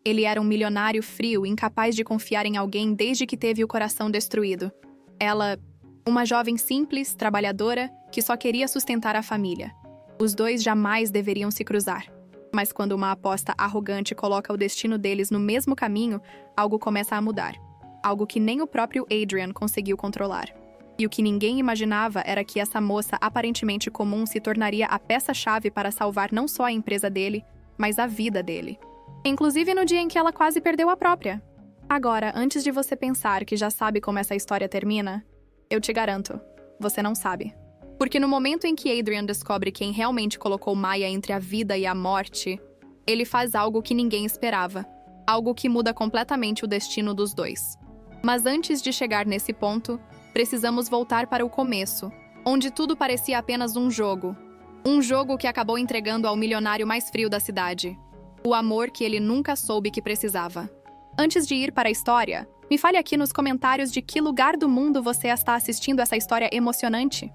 Ele era um milionário frio, incapaz de confiar em alguém desde que teve o coração destruído. Ela, uma jovem simples, trabalhadora, que só queria sustentar a família. Os dois jamais deveriam se cruzar. Mas quando uma aposta arrogante coloca o destino deles no mesmo caminho, algo começa a mudar. Algo que nem o próprio Adrian conseguiu controlar. E o que ninguém imaginava era que essa moça aparentemente comum se tornaria a peça-chave para salvar não só a empresa dele, mas a vida dele. Inclusive no dia em que ela quase perdeu a própria. Agora, antes de você pensar que já sabe como essa história termina, eu te garanto, você não sabe. Porque no momento em que Adrian descobre quem realmente colocou Maya entre a vida e a morte, ele faz algo que ninguém esperava. Algo que muda completamente o destino dos dois. Mas antes de chegar nesse ponto, precisamos voltar para o começo, onde tudo parecia apenas um jogo. Um jogo que acabou entregando ao milionário mais frio da cidade. O amor que ele nunca soube que precisava. Antes de ir para a história, me fale aqui nos comentários de que lugar do mundo você está assistindo essa história emocionante.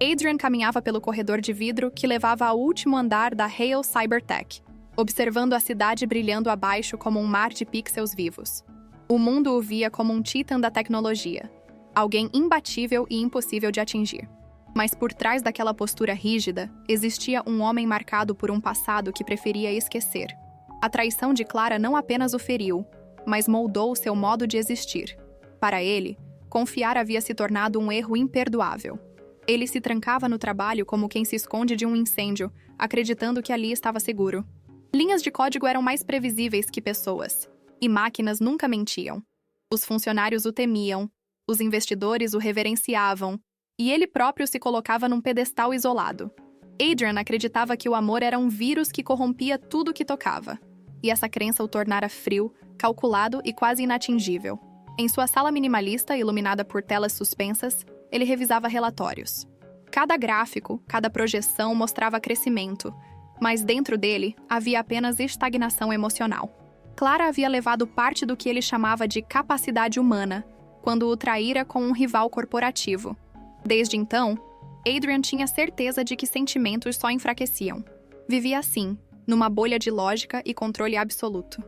Adrian caminhava pelo corredor de vidro que levava ao último andar da Hale Cybertech, observando a cidade brilhando abaixo como um mar de pixels vivos. O mundo o via como um titã da tecnologia, alguém imbatível e impossível de atingir. Mas por trás daquela postura rígida, existia um homem marcado por um passado que preferia esquecer. A traição de Clara não apenas o feriu, mas moldou seu modo de existir. Para ele, confiar havia se tornado um erro imperdoável. Ele se trancava no trabalho como quem se esconde de um incêndio, acreditando que ali estava seguro. Linhas de código eram mais previsíveis que pessoas, e máquinas nunca mentiam. Os funcionários o temiam, os investidores o reverenciavam, e ele próprio se colocava num pedestal isolado. Adrian acreditava que o amor era um vírus que corrompia tudo que tocava, e essa crença o tornara frio, calculado e quase inatingível. Em sua sala minimalista, iluminada por telas suspensas, ele revisava relatórios. Cada gráfico, cada projeção mostrava crescimento, mas dentro dele havia apenas estagnação emocional. Clara havia levado parte do que ele chamava de capacidade humana, quando o traíra com um rival corporativo. Desde então, Adrian tinha certeza de que sentimentos só enfraqueciam. Vivia assim, numa bolha de lógica e controle absoluto.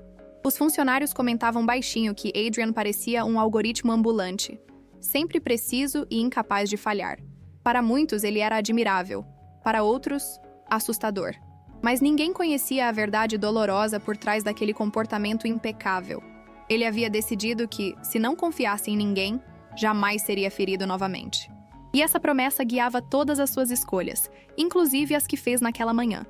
Os funcionários comentavam baixinho que Adrian parecia um algoritmo ambulante, sempre preciso e incapaz de falhar. Para muitos ele era admirável, para outros, assustador. Mas ninguém conhecia a verdade dolorosa por trás daquele comportamento impecável. Ele havia decidido que, se não confiasse em ninguém, jamais seria ferido novamente. E essa promessa guiava todas as suas escolhas, inclusive as que fez naquela manhã.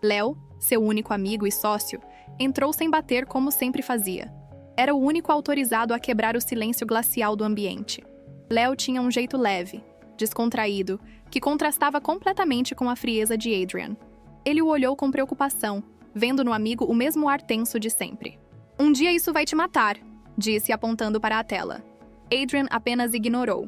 Léo, seu único amigo e sócio, entrou sem bater como sempre fazia. Era o único autorizado a quebrar o silêncio glacial do ambiente. Léo tinha um jeito leve, descontraído, que contrastava completamente com a frieza de Adrian. Ele o olhou com preocupação, vendo no amigo o mesmo ar tenso de sempre. "Um dia isso vai te matar", disse apontando para a tela. Adrian apenas ignorou.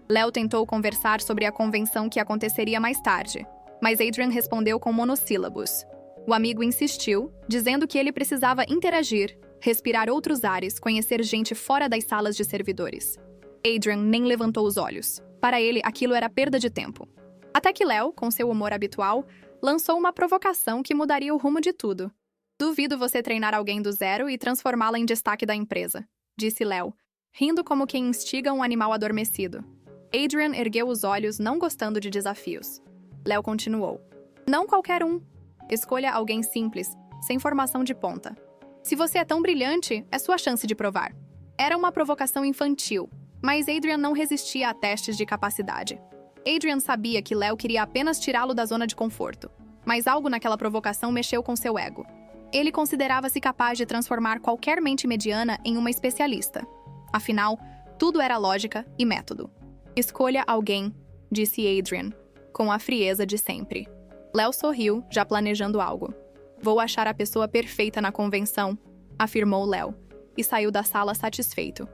Léo tentou conversar sobre a convenção que aconteceria mais tarde, mas Adrian respondeu com monossílabos. O amigo insistiu, dizendo que ele precisava interagir, respirar outros ares, conhecer gente fora das salas de servidores. Adrian nem levantou os olhos. Para ele, aquilo era perda de tempo. Até que Léo, com seu humor habitual, lançou uma provocação que mudaria o rumo de tudo. "Duvido você treinar alguém do zero e transformá-la em destaque da empresa", disse Léo, rindo como quem instiga um animal adormecido. Adrian ergueu os olhos, não gostando de desafios. Léo continuou. "Não qualquer um. Escolha alguém simples, sem formação de ponta. Se você é tão brilhante, é sua chance de provar." Era uma provocação infantil, mas Adrian não resistia a testes de capacidade. Adrian sabia que Léo queria apenas tirá-lo da zona de conforto, mas algo naquela provocação mexeu com seu ego. Ele considerava-se capaz de transformar qualquer mente mediana em uma especialista. Afinal, tudo era lógica e método. "Escolha alguém", disse Adrian, com a frieza de sempre. Léo sorriu, já planejando algo. "Vou achar a pessoa perfeita na convenção", afirmou Léo, e saiu da sala satisfeito.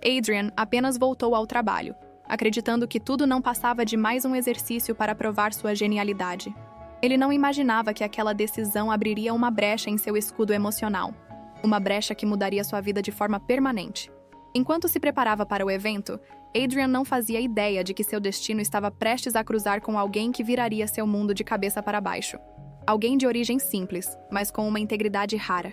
Adrian apenas voltou ao trabalho, acreditando que tudo não passava de mais um exercício para provar sua genialidade. Ele não imaginava que aquela decisão abriria uma brecha em seu escudo emocional. Uma brecha que mudaria sua vida de forma permanente. Enquanto se preparava para o evento, Adrian não fazia ideia de que seu destino estava prestes a cruzar com alguém que viraria seu mundo de cabeça para baixo. Alguém de origem simples, mas com uma integridade rara.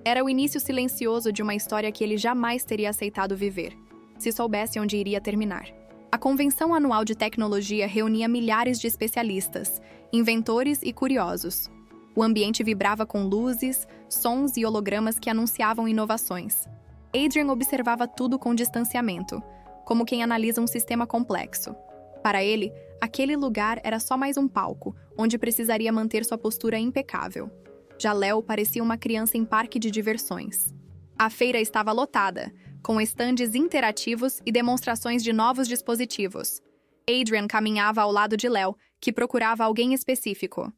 Era o início silencioso de uma história que ele jamais teria aceitado viver, se soubesse onde iria terminar. A convenção anual de tecnologia reunia milhares de especialistas, inventores e curiosos. O ambiente vibrava com luzes, sons e hologramas que anunciavam inovações. Adrian observava tudo com distanciamento, como quem analisa um sistema complexo. Para ele, aquele lugar era só mais um palco, onde precisaria manter sua postura impecável. Já Léo parecia uma criança em parque de diversões. A feira estava lotada, com estandes interativos e demonstrações de novos dispositivos. Adrian caminhava ao lado de Léo, que procurava alguém específico.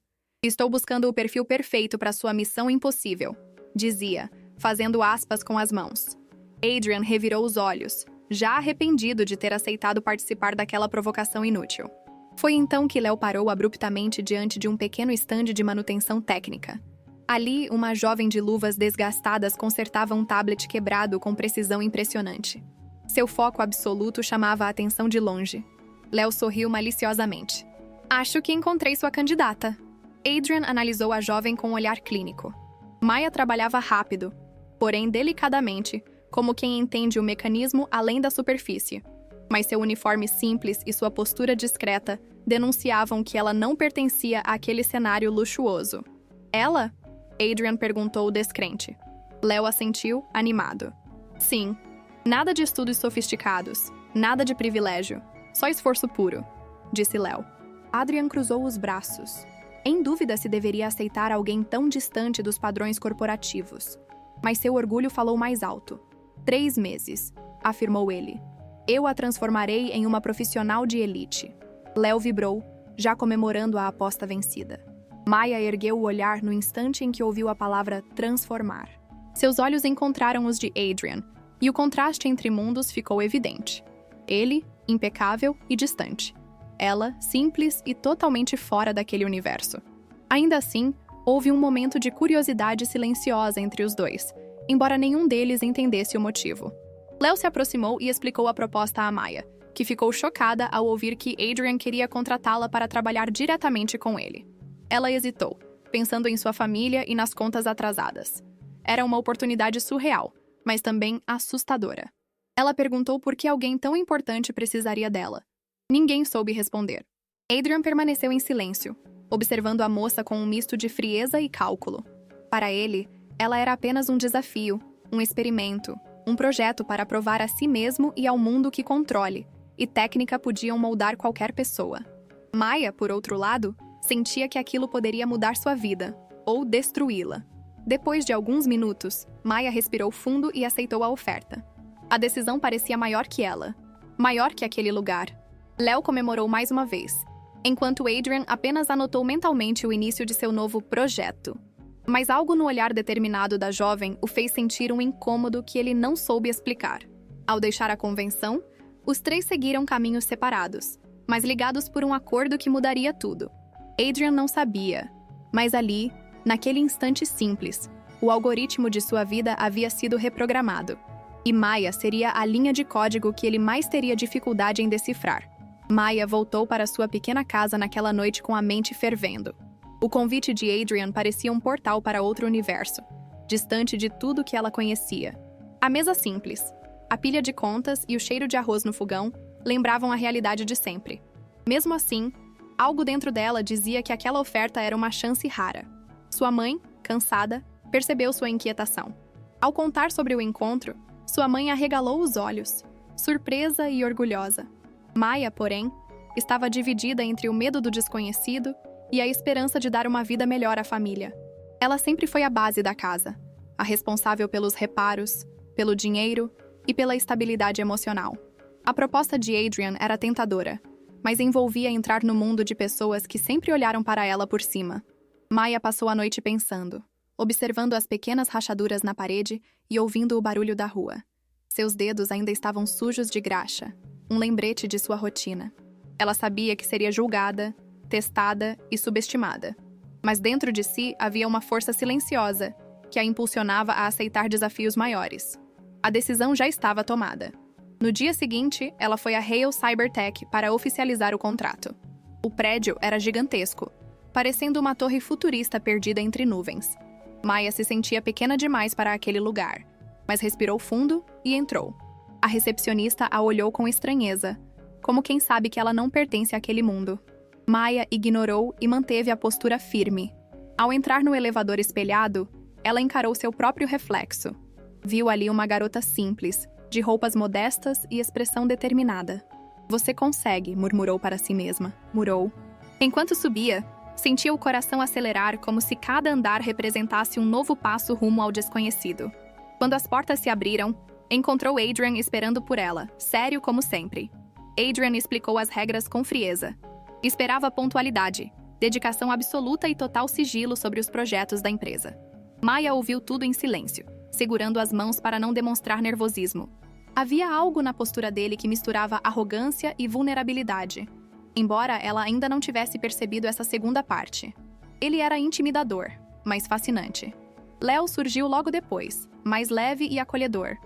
"Estou buscando o perfil perfeito para sua missão impossível", dizia, fazendo aspas com as mãos. Adrian revirou os olhos, já arrependido de ter aceitado participar daquela provocação inútil. Foi então que Léo parou abruptamente diante de um pequeno estande de manutenção técnica. Ali, uma jovem de luvas desgastadas consertava um tablet quebrado com precisão impressionante. Seu foco absoluto chamava a atenção de longe. Léo sorriu maliciosamente. "Acho que encontrei sua candidata." Adrian analisou a jovem com um olhar clínico. Maya trabalhava rápido, porém delicadamente, como quem entende o mecanismo além da superfície. Mas seu uniforme simples e sua postura discreta denunciavam que ela não pertencia àquele cenário luxuoso. "Ela?" Adrian perguntou descrente. Léo assentiu, animado. "Sim. Nada de estudos sofisticados, nada de privilégio, só esforço puro", disse Léo. Adrian cruzou os braços, em dúvida se deveria aceitar alguém tão distante dos padrões corporativos. Mas seu orgulho falou mais alto. 3 meses, afirmou ele. "Eu a transformarei em uma profissional de elite." Léo vibrou, já comemorando a aposta vencida. Maya ergueu o olhar no instante em que ouviu a palavra transformar. Seus olhos encontraram os de Adrian, e o contraste entre mundos ficou evidente. Ele, impecável e distante. Ela, simples e totalmente fora daquele universo. Ainda assim, houve um momento de curiosidade silenciosa entre os dois, embora nenhum deles entendesse o motivo. Léo se aproximou e explicou a proposta a Maya, que ficou chocada ao ouvir que Adrian queria contratá-la para trabalhar diretamente com ele. Ela hesitou, pensando em sua família e nas contas atrasadas. Era uma oportunidade surreal, mas também assustadora. Ela perguntou por que alguém tão importante precisaria dela. Ninguém soube responder. Adrian permaneceu em silêncio, observando a moça com um misto de frieza e cálculo. Para ele, ela era apenas um desafio, um experimento, um projeto para provar a si mesmo e ao mundo que controle, e técnica podiam moldar qualquer pessoa. Maya, por outro lado, sentia que aquilo poderia mudar sua vida, ou destruí-la. Depois de alguns minutos, Maya respirou fundo e aceitou a oferta. A decisão parecia maior que ela, maior que aquele lugar. Léo comemorou mais uma vez, enquanto Adrian apenas anotou mentalmente o início de seu novo projeto. Mas algo no olhar determinado da jovem o fez sentir um incômodo que ele não soube explicar. Ao deixar a convenção, os 3 seguiram caminhos separados, mas ligados por um acordo que mudaria tudo. Adrian não sabia, mas ali, naquele instante simples, o algoritmo de sua vida havia sido reprogramado, e Maya seria a linha de código que ele mais teria dificuldade em decifrar. Maya voltou para sua pequena casa naquela noite com a mente fervendo. O convite de Adrian parecia um portal para outro universo, distante de tudo que ela conhecia. A mesa simples, a pilha de contas e o cheiro de arroz no fogão lembravam a realidade de sempre. Mesmo assim, algo dentro dela dizia que aquela oferta era uma chance rara. Sua mãe, cansada, percebeu sua inquietação. Ao contar sobre o encontro, sua mãe arregalou os olhos, surpresa e orgulhosa. Maya, porém, estava dividida entre o medo do desconhecido e a esperança de dar uma vida melhor à família. Ela sempre foi a base da casa, a responsável pelos reparos, pelo dinheiro e pela estabilidade emocional. A proposta de Adrian era tentadora, mas envolvia entrar no mundo de pessoas que sempre olharam para ela por cima. Maya passou a noite pensando, observando as pequenas rachaduras na parede e ouvindo o barulho da rua. Seus dedos ainda estavam sujos de graxa, um lembrete de sua rotina. Ela sabia que seria julgada, testada e subestimada. Mas dentro de si havia uma força silenciosa que a impulsionava a aceitar desafios maiores. A decisão já estava tomada. No dia seguinte, ela foi à Hale Cybertech para oficializar o contrato. O prédio era gigantesco, parecendo uma torre futurista perdida entre nuvens. Maya se sentia pequena demais para aquele lugar, mas respirou fundo e entrou. A recepcionista a olhou com estranheza, como quem sabe que ela não pertence àquele mundo. Maya ignorou e manteve a postura firme. Ao entrar no elevador espelhado, ela encarou seu próprio reflexo. Viu ali uma garota simples, de roupas modestas e expressão determinada. "Você consegue", murmurou para si mesma. Murmurou. Enquanto subia, sentia o coração acelerar como se cada andar representasse um novo passo rumo ao desconhecido. Quando as portas se abriram, encontrou Adrian esperando por ela, sério como sempre. Adrian explicou as regras com frieza. Esperava pontualidade, dedicação absoluta e total sigilo sobre os projetos da empresa. Maya ouviu tudo em silêncio, segurando as mãos para não demonstrar nervosismo. Havia algo na postura dele que misturava arrogância e vulnerabilidade, embora ela ainda não tivesse percebido essa segunda parte. Ele era intimidador, mas fascinante. Léo surgiu logo depois, mais leve e acolhedor.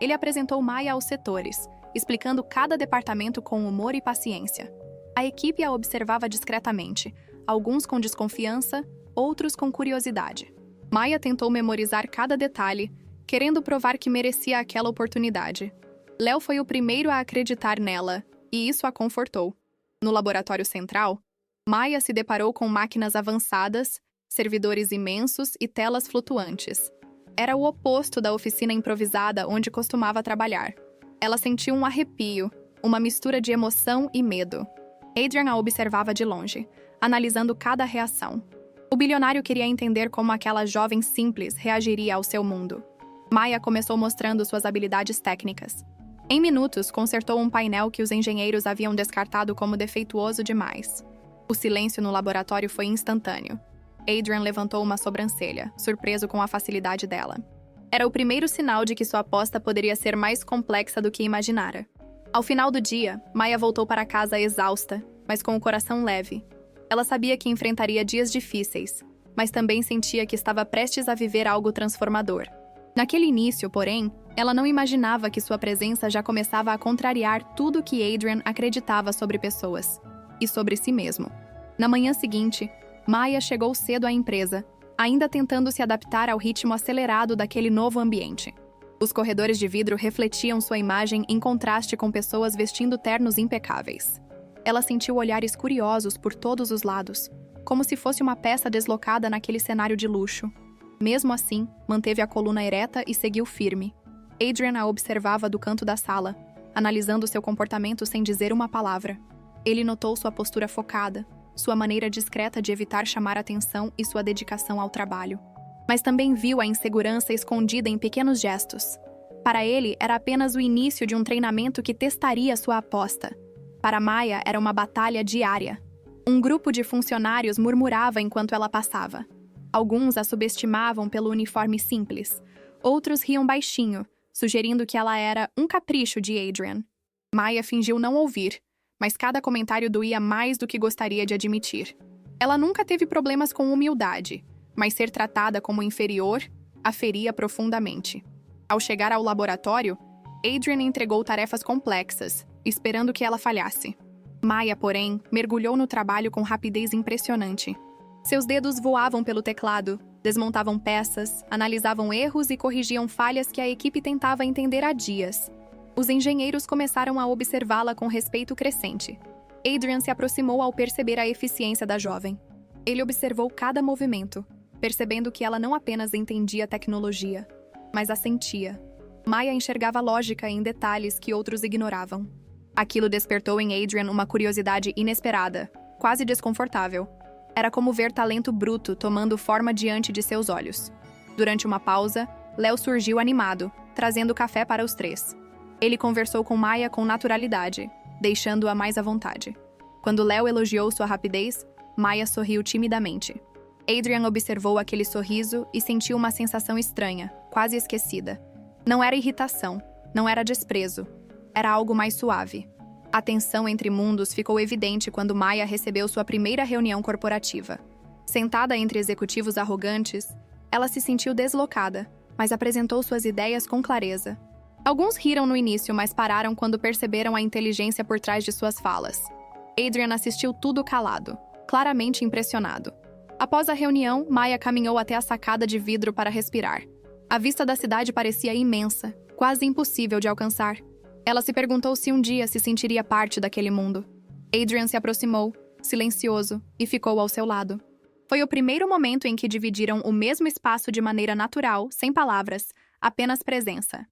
Ele apresentou Maya aos setores, explicando cada departamento com humor e paciência. A equipe a observava discretamente, alguns com desconfiança, outros com curiosidade. Maya tentou memorizar cada detalhe, querendo provar que merecia aquela oportunidade. Léo foi o primeiro a acreditar nela, e isso a confortou. No laboratório central, Maya se deparou com máquinas avançadas, servidores imensos e telas flutuantes. Era o oposto da oficina improvisada onde costumava trabalhar. Ela sentiu um arrepio, uma mistura de emoção e medo. Adrian a observava de longe, analisando cada reação. O bilionário queria entender como aquela jovem simples reagiria ao seu mundo. Maya começou mostrando suas habilidades técnicas. Em minutos, consertou um painel que os engenheiros haviam descartado como defeituoso demais. O silêncio no laboratório foi instantâneo. Adrian levantou uma sobrancelha, surpreso com a facilidade dela. Era o primeiro sinal de que sua aposta poderia ser mais complexa do que imaginara. Ao final do dia, Maya voltou para casa exausta, mas com o coração leve. Ela sabia que enfrentaria dias difíceis, mas também sentia que estava prestes a viver algo transformador. Naquele início, porém, ela não imaginava que sua presença já começava a contrariar tudo que Adrian acreditava sobre pessoas e sobre si mesmo. Na manhã seguinte, Maya chegou cedo à empresa, ainda tentando se adaptar ao ritmo acelerado daquele novo ambiente. Os corredores de vidro refletiam sua imagem em contraste com pessoas vestindo ternos impecáveis. Ela sentiu olhares curiosos por todos os lados, como se fosse uma peça deslocada naquele cenário de luxo. Mesmo assim, manteve a coluna ereta e seguiu firme. Adrian a observava do canto da sala, analisando seu comportamento sem dizer uma palavra. Ele notou sua postura focada, sua maneira discreta de evitar chamar atenção e sua dedicação ao trabalho. Mas também viu a insegurança escondida em pequenos gestos. Para ele, era apenas o início de um treinamento que testaria sua aposta. Para Maya, era uma batalha diária. Um grupo de funcionários murmurava enquanto ela passava. Alguns a subestimavam pelo uniforme simples. Outros riam baixinho, sugerindo que ela era um capricho de Adrian. Maya fingiu não ouvir, mas cada comentário doía mais do que gostaria de admitir. Ela nunca teve problemas com humildade, mas ser tratada como inferior a feria profundamente. Ao chegar ao laboratório, Adrian entregou tarefas complexas, esperando que ela falhasse. Maya, porém, mergulhou no trabalho com rapidez impressionante. Seus dedos voavam pelo teclado, desmontavam peças, analisavam erros e corrigiam falhas que a equipe tentava entender há dias. Os engenheiros começaram a observá-la com respeito crescente. Adrian se aproximou ao perceber a eficiência da jovem. Ele observou cada movimento, percebendo que ela não apenas entendia a tecnologia, mas a sentia. Maya enxergava lógica em detalhes que outros ignoravam. Aquilo despertou em Adrian uma curiosidade inesperada, quase desconfortável. Era como ver talento bruto tomando forma diante de seus olhos. Durante uma pausa, Léo surgiu animado, trazendo café para os três. Ele conversou com Maya com naturalidade, deixando-a mais à vontade. Quando Léo elogiou sua rapidez, Maya sorriu timidamente. Adrian observou aquele sorriso e sentiu uma sensação estranha, quase esquecida. Não era irritação, não era desprezo. Era algo mais suave. A tensão entre mundos ficou evidente quando Maya recebeu sua primeira reunião corporativa. Sentada entre executivos arrogantes, ela se sentiu deslocada, mas apresentou suas ideias com clareza. Alguns riram no início, mas pararam quando perceberam a inteligência por trás de suas falas. Adrian assistiu tudo calado, claramente impressionado. Após a reunião, Maya caminhou até a sacada de vidro para respirar. A vista da cidade parecia imensa, quase impossível de alcançar. Ela se perguntou se um dia se sentiria parte daquele mundo. Adrian se aproximou, silencioso, e ficou ao seu lado. Foi o primeiro momento em que dividiram o mesmo espaço de maneira natural, sem palavras, apenas presença.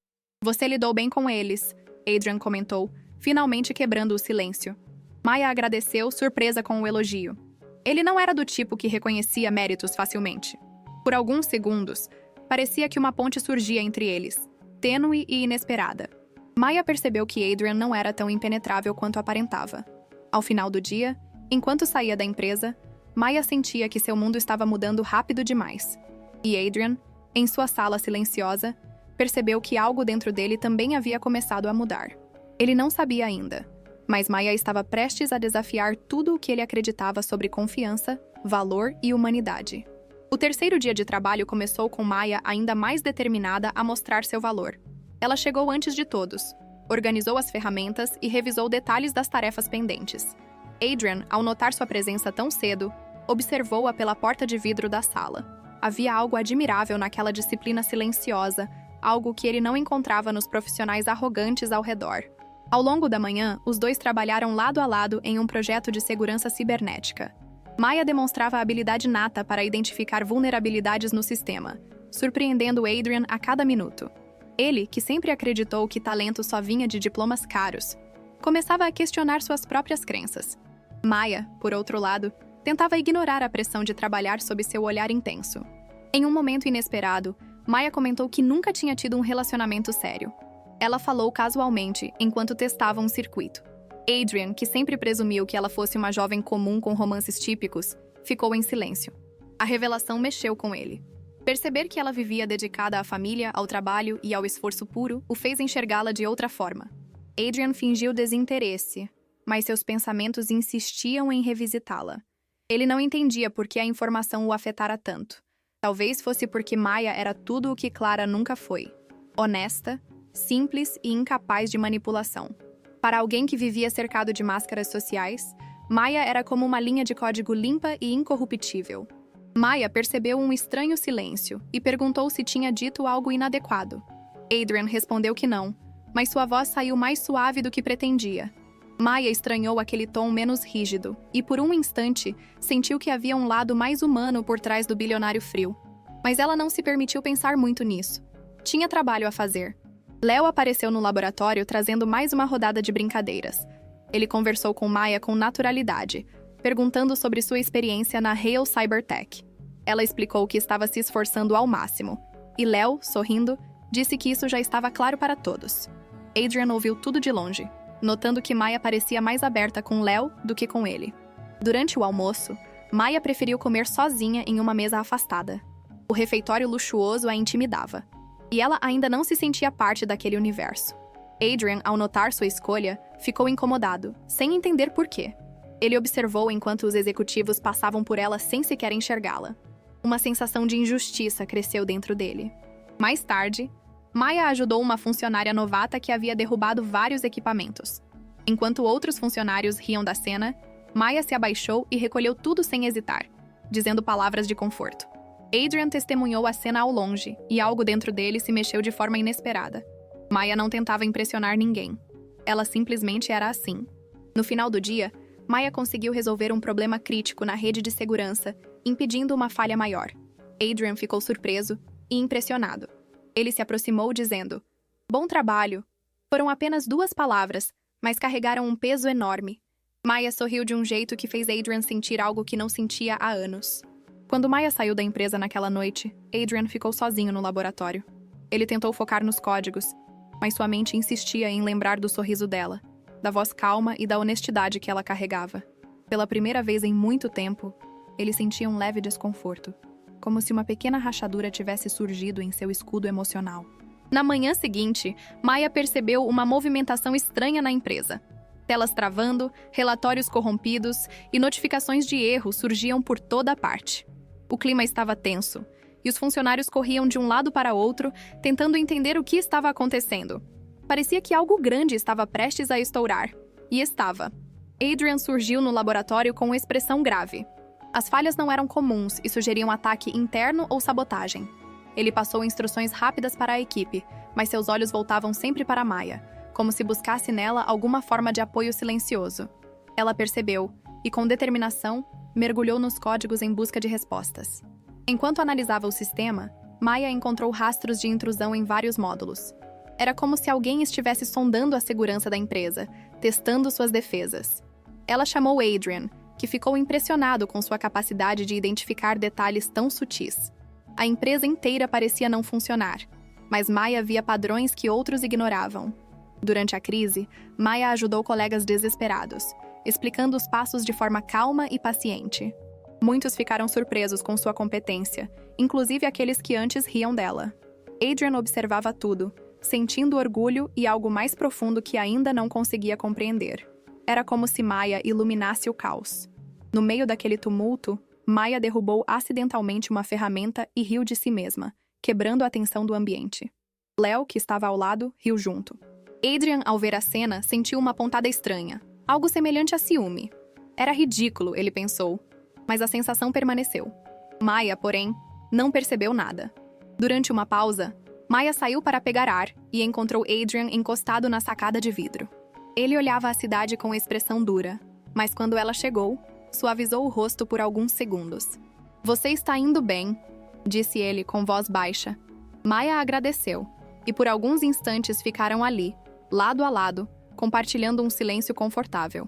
Você lidou bem com eles, Adrian comentou, finalmente quebrando o silêncio. Maya agradeceu, surpresa com o elogio. Ele não era do tipo que reconhecia méritos facilmente. Por alguns segundos, parecia que uma ponte surgia entre eles, tênue e inesperada. Maya percebeu que Adrian não era tão impenetrável quanto aparentava. Ao final do dia, enquanto saía da empresa, Maya sentia que seu mundo estava mudando rápido demais. E Adrian, em sua sala silenciosa, percebeu que algo dentro dele também havia começado a mudar. Ele não sabia ainda, mas Maya estava prestes a desafiar tudo o que ele acreditava sobre confiança, valor e humanidade. O terceiro dia de trabalho começou com Maya ainda mais determinada a mostrar seu valor. Ela chegou antes de todos, organizou as ferramentas e revisou detalhes das tarefas pendentes. Adrian, ao notar sua presença tão cedo, observou-a pela porta de vidro da sala. Havia algo admirável naquela disciplina silenciosa, algo que ele não encontrava nos profissionais arrogantes ao redor. Ao longo da manhã, os dois trabalharam lado a lado em um projeto de segurança cibernética. Maya demonstrava a habilidade nata para identificar vulnerabilidades no sistema, surpreendendo Adrian a cada minuto. Ele, que sempre acreditou que talento só vinha de diplomas caros, começava a questionar suas próprias crenças. Maya, por outro lado, tentava ignorar a pressão de trabalhar sob seu olhar intenso. Em um momento inesperado, Maya comentou que nunca tinha tido um relacionamento sério. Ela falou casualmente, enquanto testava um circuito. Adrian, que sempre presumiu que ela fosse uma jovem comum com romances típicos, ficou em silêncio. A revelação mexeu com ele. Perceber que ela vivia dedicada à família, ao trabalho e ao esforço puro o fez enxergá-la de outra forma. Adrian fingiu desinteresse, mas seus pensamentos insistiam em revisitá-la. Ele não entendia por que a informação o afetara tanto. Talvez fosse porque Maya era tudo o que Clara nunca foi. Honesta, simples e incapaz de manipulação. Para alguém que vivia cercado de máscaras sociais, Maya era como uma linha de código limpa e incorruptível. Maya percebeu um estranho silêncio e perguntou se tinha dito algo inadequado. Adrian respondeu que não, mas sua voz saiu mais suave do que pretendia. Maya estranhou aquele tom menos rígido e, por um instante, sentiu que havia um lado mais humano por trás do bilionário frio. Mas ela não se permitiu pensar muito nisso. Tinha trabalho a fazer. Léo apareceu no laboratório trazendo mais uma rodada de brincadeiras. Ele conversou com Maya com naturalidade, perguntando sobre sua experiência na Hale Cybertech. Ela explicou que estava se esforçando ao máximo, e Léo, sorrindo, disse que isso já estava claro para todos. Adrian ouviu tudo de longe, notando que Maya parecia mais aberta com Léo do que com ele. Durante o almoço, Maya preferiu comer sozinha em uma mesa afastada. O refeitório luxuoso a intimidava, e ela ainda não se sentia parte daquele universo. Adrian, ao notar sua escolha, ficou incomodado, sem entender por quê. Ele observou enquanto os executivos passavam por ela sem sequer enxergá-la. Uma sensação de injustiça cresceu dentro dele. Mais tarde, Maya ajudou uma funcionária novata que havia derrubado vários equipamentos. Enquanto outros funcionários riam da cena, Maya se abaixou e recolheu tudo sem hesitar, dizendo palavras de conforto. Adrian testemunhou a cena ao longe, e algo dentro dele se mexeu de forma inesperada. Maya não tentava impressionar ninguém. Ela simplesmente era assim. No final do dia, Maya conseguiu resolver um problema crítico na rede de segurança, impedindo uma falha maior. Adrian ficou surpreso e impressionado. Ele se aproximou dizendo: "Bom trabalho." Foram apenas 2 palavras, mas carregaram um peso enorme. Maya sorriu de um jeito que fez Adrian sentir algo que não sentia há anos. Quando Maya saiu da empresa naquela noite, Adrian ficou sozinho no laboratório. Ele tentou focar nos códigos, mas sua mente insistia em lembrar do sorriso dela, da voz calma e da honestidade que ela carregava. Pela primeira vez em muito tempo, ele sentia um leve desconforto, como se uma pequena rachadura tivesse surgido em seu escudo emocional. Na manhã seguinte, Maya percebeu uma movimentação estranha na empresa. Telas travando, relatórios corrompidos e notificações de erro surgiam por toda parte. O clima estava tenso, e os funcionários corriam de um lado para outro, tentando entender o que estava acontecendo. Parecia que algo grande estava prestes a estourar. E estava. Adrian surgiu no laboratório com expressão grave. As falhas não eram comuns e sugeriam ataque interno ou sabotagem. Ele passou instruções rápidas para a equipe, mas seus olhos voltavam sempre para Maya, como se buscasse nela alguma forma de apoio silencioso. Ela percebeu e, com determinação, mergulhou nos códigos em busca de respostas. Enquanto analisava o sistema, Maya encontrou rastros de intrusão em vários módulos. Era como se alguém estivesse sondando a segurança da empresa, testando suas defesas. Ela chamou Adrian, que ficou impressionado com sua capacidade de identificar detalhes tão sutis. A empresa inteira parecia não funcionar, mas Maya via padrões que outros ignoravam. Durante a crise, Maya ajudou colegas desesperados, explicando os passos de forma calma e paciente. Muitos ficaram surpresos com sua competência, inclusive aqueles que antes riam dela. Adrian observava tudo, sentindo orgulho e algo mais profundo que ainda não conseguia compreender. Era como se Maya iluminasse o caos. No meio daquele tumulto, Maya derrubou acidentalmente uma ferramenta e riu de si mesma, quebrando a tensão do ambiente. Léo, que estava ao lado, riu junto. Adrian, ao ver a cena, sentiu uma pontada estranha, algo semelhante a ciúme. Era ridículo, ele pensou, mas a sensação permaneceu. Maya, porém, não percebeu nada. Durante uma pausa, Maya saiu para pegar ar e encontrou Adrian encostado na sacada de vidro. Ele olhava a cidade com expressão dura, mas quando ela chegou, suavizou o rosto por alguns segundos. "Você está indo bem", disse ele com voz baixa. Maya agradeceu, e por alguns instantes ficaram ali, lado a lado, compartilhando um silêncio confortável.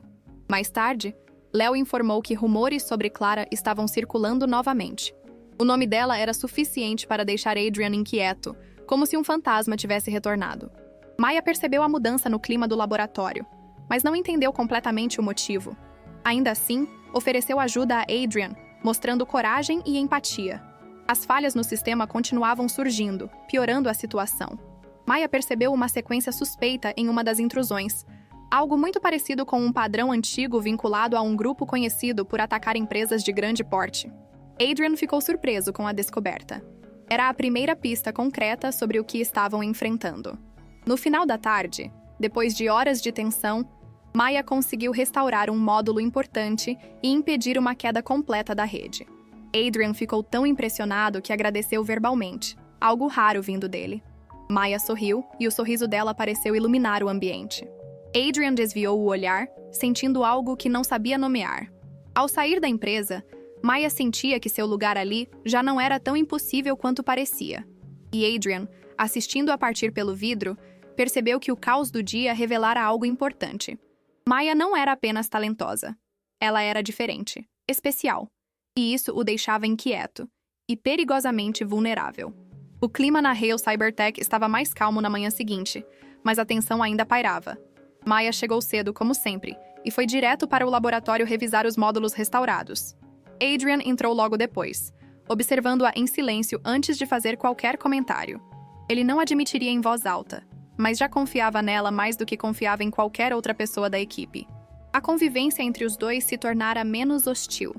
Mais tarde, Léo informou que rumores sobre Clara estavam circulando novamente. O nome dela era suficiente para deixar Adrian inquieto, como se um fantasma tivesse retornado. Maya percebeu a mudança no clima do laboratório, mas não entendeu completamente o motivo. Ainda assim, ofereceu ajuda a Adrian, mostrando coragem e empatia. As falhas no sistema continuavam surgindo, piorando a situação. Maya percebeu uma sequência suspeita em uma das intrusões, algo muito parecido com um padrão antigo vinculado a um grupo conhecido por atacar empresas de grande porte. Adrian ficou surpreso com a descoberta. Era a primeira pista concreta sobre o que estavam enfrentando. No final da tarde, depois de horas de tensão, Maya conseguiu restaurar um módulo importante e impedir uma queda completa da rede. Adrian ficou tão impressionado que agradeceu verbalmente, algo raro vindo dele. Maya sorriu e o sorriso dela pareceu iluminar o ambiente. Adrian desviou o olhar, sentindo algo que não sabia nomear. Ao sair da empresa, Maya sentia que seu lugar ali já não era tão impossível quanto parecia. E Adrian, assistindo a partir pelo vidro, percebeu que o caos do dia revelara algo importante. Maya não era apenas talentosa. Ela era diferente, especial. E isso o deixava inquieto e perigosamente vulnerável. O clima na Hale Cybertech estava mais calmo na manhã seguinte, mas a tensão ainda pairava. Maya chegou cedo, como sempre, e foi direto para o laboratório revisar os módulos restaurados. Adrian entrou logo depois, observando-a em silêncio antes de fazer qualquer comentário. Ele não admitiria em voz alta, mas já confiava nela mais do que confiava em qualquer outra pessoa da equipe. A convivência entre os dois se tornara menos hostil.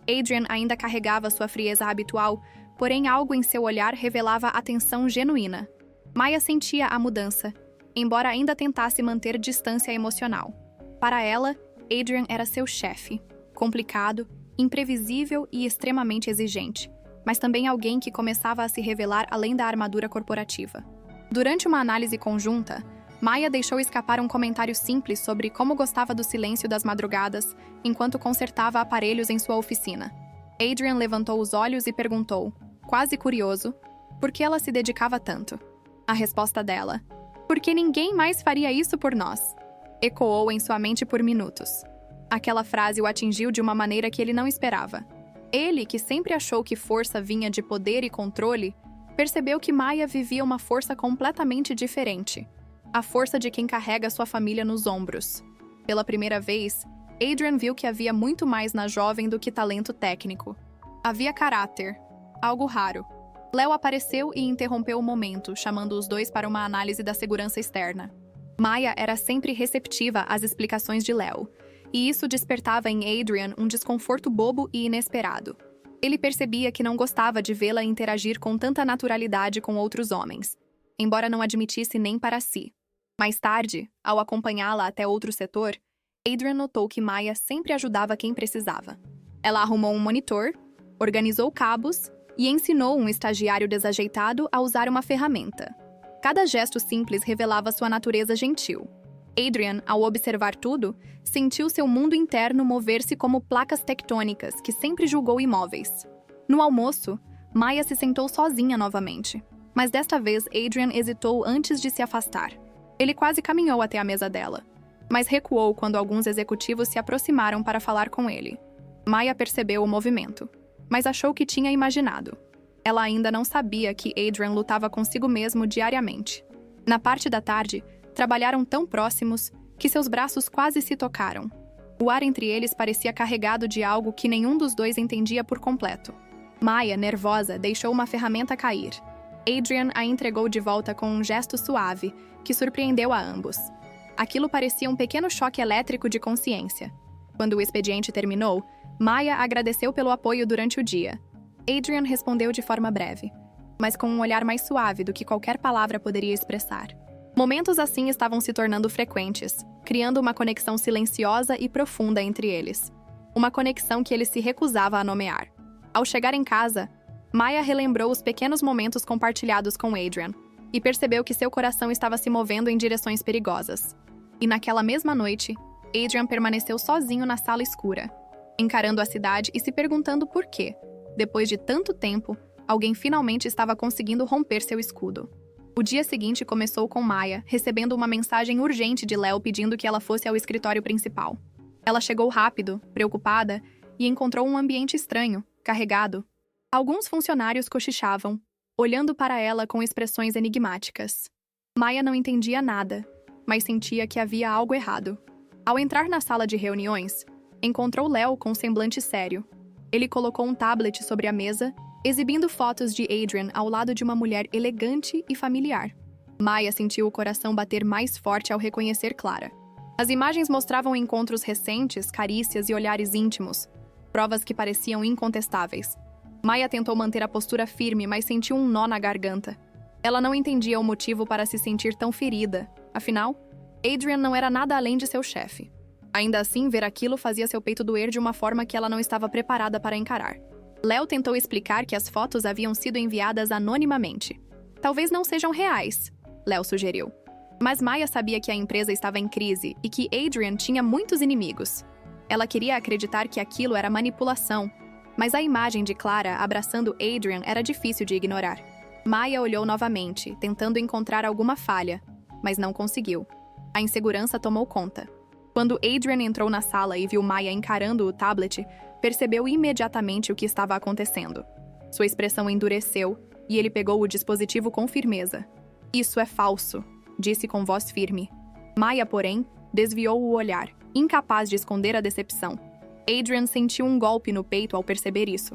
Adrian ainda carregava sua frieza habitual, porém algo em seu olhar revelava atenção genuína. Maya sentia a mudança, embora ainda tentasse manter distância emocional. Para ela, Adrian era seu chefe, complicado, imprevisível e extremamente exigente, mas também alguém que começava a se revelar além da armadura corporativa. Durante uma análise conjunta, Maya deixou escapar um comentário simples sobre como gostava do silêncio das madrugadas enquanto consertava aparelhos em sua oficina. Adrian levantou os olhos e perguntou, quase curioso, por que ela se dedicava tanto. A resposta dela, "Porque ninguém mais faria isso por nós", ecoou em sua mente por minutos. Aquela frase o atingiu de uma maneira que ele não esperava. Ele, que sempre achou que força vinha de poder e controle, percebeu que Maya vivia uma força completamente diferente. A força de quem carrega sua família nos ombros. Pela primeira vez, Adrian viu que havia muito mais na jovem do que talento técnico. Havia caráter, algo raro. Léo apareceu e interrompeu o momento, chamando os dois para uma análise da segurança externa. Maya era sempre receptiva às explicações de Léo, e isso despertava em Adrian um desconforto bobo e inesperado. Ele percebia que não gostava de vê-la interagir com tanta naturalidade com outros homens, embora não admitisse nem para si. Mais tarde, ao acompanhá-la até outro setor, Adrian notou que Maya sempre ajudava quem precisava. Ela arrumou um monitor, organizou cabos e ensinou um estagiário desajeitado a usar uma ferramenta. Cada gesto simples revelava sua natureza gentil. Adrian, ao observar tudo, sentiu seu mundo interno mover-se como placas tectônicas que sempre julgou imóveis. No almoço, Maya se sentou sozinha novamente. Mas desta vez, Adrian hesitou antes de se afastar. Ele quase caminhou até a mesa dela, mas recuou quando alguns executivos se aproximaram para falar com ele. Maya percebeu o movimento, mas achou que tinha imaginado. Ela ainda não sabia que Adrian lutava consigo mesmo diariamente. Na parte da tarde, trabalharam tão próximos que seus braços quase se tocaram. O ar entre eles parecia carregado de algo que nenhum dos dois entendia por completo. Maya, nervosa, deixou uma ferramenta cair. Adrian a entregou de volta com um gesto suave, que surpreendeu a ambos. Aquilo parecia um pequeno choque elétrico de consciência. Quando o expediente terminou, Maya agradeceu pelo apoio durante o dia. Adrian respondeu de forma breve, mas com um olhar mais suave do que qualquer palavra poderia expressar. Momentos assim estavam se tornando frequentes, criando uma conexão silenciosa e profunda entre eles. Uma conexão que ele se recusava a nomear. Ao chegar em casa, Maya relembrou os pequenos momentos compartilhados com Adrian e percebeu que seu coração estava se movendo em direções perigosas. E naquela mesma noite, Adrian permaneceu sozinho na sala escura, encarando a cidade e se perguntando por quê, depois de tanto tempo, alguém finalmente estava conseguindo romper seu escudo. O dia seguinte começou com Maya recebendo uma mensagem urgente de Léo pedindo que ela fosse ao escritório principal. Ela chegou rápido, preocupada, e encontrou um ambiente estranho, carregado. Alguns funcionários cochichavam, olhando para ela com expressões enigmáticas. Maya não entendia nada, mas sentia que havia algo errado. Ao entrar na sala de reuniões, encontrou Léo com um semblante sério. Ele colocou um tablet sobre a mesa, exibindo fotos de Adrian ao lado de uma mulher elegante e familiar. Maya sentiu o coração bater mais forte ao reconhecer Clara. As imagens mostravam encontros recentes, carícias e olhares íntimos, provas que pareciam incontestáveis. Maya tentou manter a postura firme, mas sentiu um nó na garganta. Ela não entendia o motivo para se sentir tão ferida. Afinal, Adrian não era nada além de seu chefe. Ainda assim, ver aquilo fazia seu peito doer de uma forma que ela não estava preparada para encarar. Léo tentou explicar que as fotos haviam sido enviadas anonimamente. Talvez não sejam reais, Léo sugeriu. Mas Maya sabia que a empresa estava em crise e que Adrian tinha muitos inimigos. Ela queria acreditar que aquilo era manipulação, mas a imagem de Clara abraçando Adrian era difícil de ignorar. Maya olhou novamente, tentando encontrar alguma falha, mas não conseguiu. A insegurança tomou conta. Quando Adrian entrou na sala e viu Maya encarando o tablet, percebeu imediatamente o que estava acontecendo. Sua expressão endureceu e ele pegou o dispositivo com firmeza. "Isso é falso", disse com voz firme. Maya, porém, desviou o olhar, incapaz de esconder a decepção. Adrian sentiu um golpe no peito ao perceber isso.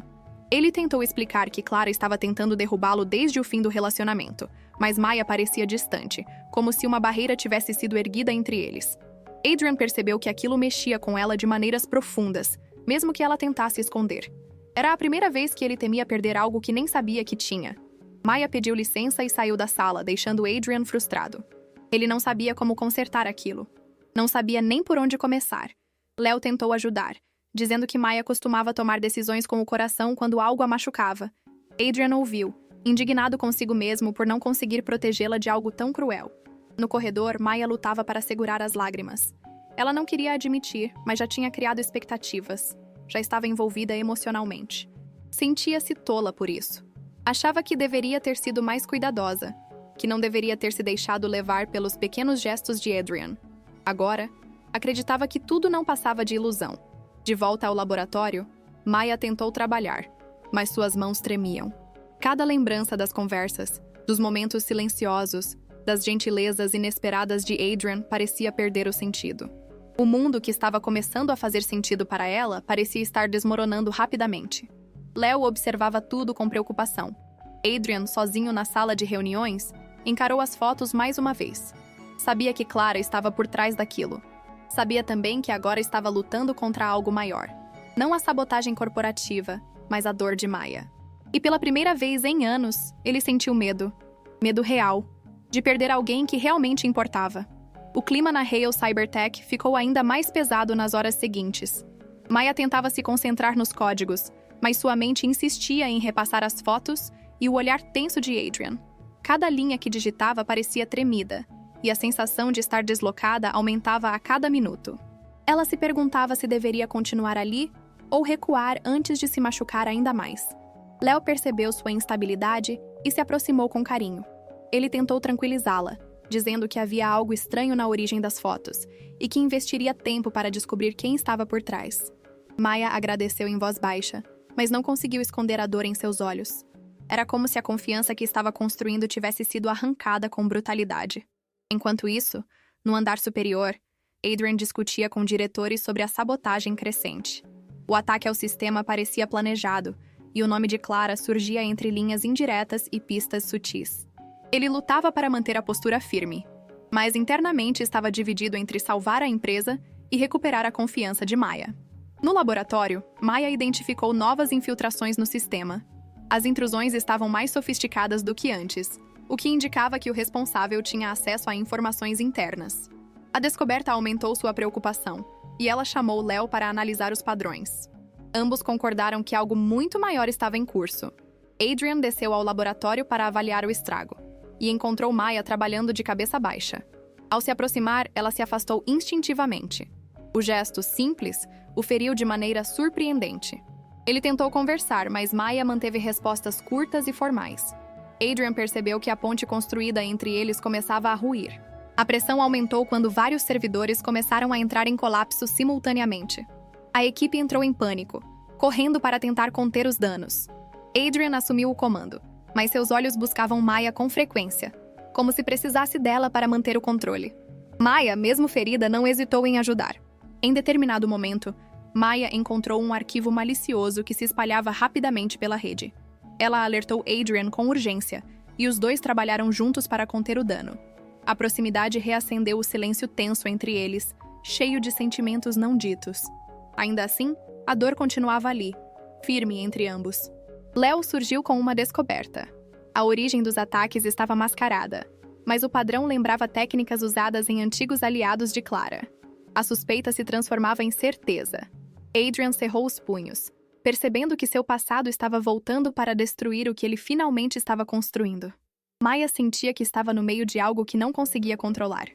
Ele tentou explicar que Clara estava tentando derrubá-lo desde o fim do relacionamento, mas Maya parecia distante, como se uma barreira tivesse sido erguida entre eles. Adrian percebeu que aquilo mexia com ela de maneiras profundas, mesmo que ela tentasse esconder. Era a primeira vez que ele temia perder algo que nem sabia que tinha. Maya pediu licença e saiu da sala, deixando Adrian frustrado. Ele não sabia como consertar aquilo. Não sabia nem por onde começar. Léo tentou ajudar, dizendo que Maya costumava tomar decisões com o coração quando algo a machucava. Adrian ouviu, indignado consigo mesmo por não conseguir protegê-la de algo tão cruel. No corredor, Maya lutava para segurar as lágrimas. Ela não queria admitir, mas já tinha criado expectativas. Já estava envolvida emocionalmente. Sentia-se tola por isso. Achava que deveria ter sido mais cuidadosa, que não deveria ter se deixado levar pelos pequenos gestos de Adrian. Agora, acreditava que tudo não passava de ilusão. De volta ao laboratório, Maya tentou trabalhar, mas suas mãos tremiam. Cada lembrança das conversas, dos momentos silenciosos, das gentilezas inesperadas de Adrian parecia perder o sentido. O mundo que estava começando a fazer sentido para ela parecia estar desmoronando rapidamente. Léo observava tudo com preocupação. Adrian, sozinho na sala de reuniões, encarou as fotos mais uma vez. Sabia que Clara estava por trás daquilo. Sabia também que agora estava lutando contra algo maior. Não a sabotagem corporativa, mas a dor de Maya. E pela primeira vez em anos, ele sentiu medo. Medo real. De perder alguém que realmente importava. O clima na Hale Cybertech ficou ainda mais pesado nas horas seguintes. Maya tentava se concentrar nos códigos, mas sua mente insistia em repassar as fotos e o olhar tenso de Adrian. Cada linha que digitava parecia tremida, e a sensação de estar deslocada aumentava a cada minuto. Ela se perguntava se deveria continuar ali ou recuar antes de se machucar ainda mais. Léo percebeu sua instabilidade e se aproximou com carinho. Ele tentou tranquilizá-la, dizendo que havia algo estranho na origem das fotos e que investiria tempo para descobrir quem estava por trás. Maya agradeceu em voz baixa, mas não conseguiu esconder a dor em seus olhos. Era como se a confiança que estava construindo tivesse sido arrancada com brutalidade. Enquanto isso, no andar superior, Adrian discutia com diretores sobre a sabotagem crescente. O ataque ao sistema parecia planejado, e o nome de Clara surgia entre linhas indiretas e pistas sutis. Ele lutava para manter a postura firme, mas internamente estava dividido entre salvar a empresa e recuperar a confiança de Maya. No laboratório, Maya identificou novas infiltrações no sistema. As intrusões estavam mais sofisticadas do que antes, o que indicava que o responsável tinha acesso a informações internas. A descoberta aumentou sua preocupação, e ela chamou Léo para analisar os padrões. Ambos concordaram que algo muito maior estava em curso. Adrian desceu ao laboratório para avaliar o estrago, e encontrou Maya trabalhando de cabeça baixa. Ao se aproximar, ela se afastou instintivamente. O gesto simples o feriu de maneira surpreendente. Ele tentou conversar, mas Maya manteve respostas curtas e formais. Adrian percebeu que a ponte construída entre eles começava a ruir. A pressão aumentou quando vários servidores começaram a entrar em colapso simultaneamente. A equipe entrou em pânico, correndo para tentar conter os danos. Adrian assumiu o comando, mas seus olhos buscavam Maya com frequência, como se precisasse dela para manter o controle. Maya, mesmo ferida, não hesitou em ajudar. Em determinado momento, Maya encontrou um arquivo malicioso que se espalhava rapidamente pela rede. Ela alertou Adrian com urgência, e os dois trabalharam juntos para conter o dano. A proximidade reacendeu o silêncio tenso entre eles, cheio de sentimentos não ditos. Ainda assim, a dor continuava ali, firme entre ambos. Léo surgiu com uma descoberta. A origem dos ataques estava mascarada, mas o padrão lembrava técnicas usadas em antigos aliados de Clara. A suspeita se transformava em certeza. Adrian cerrou os punhos, percebendo que seu passado estava voltando para destruir o que ele finalmente estava construindo. Maya sentia que estava no meio de algo que não conseguia controlar.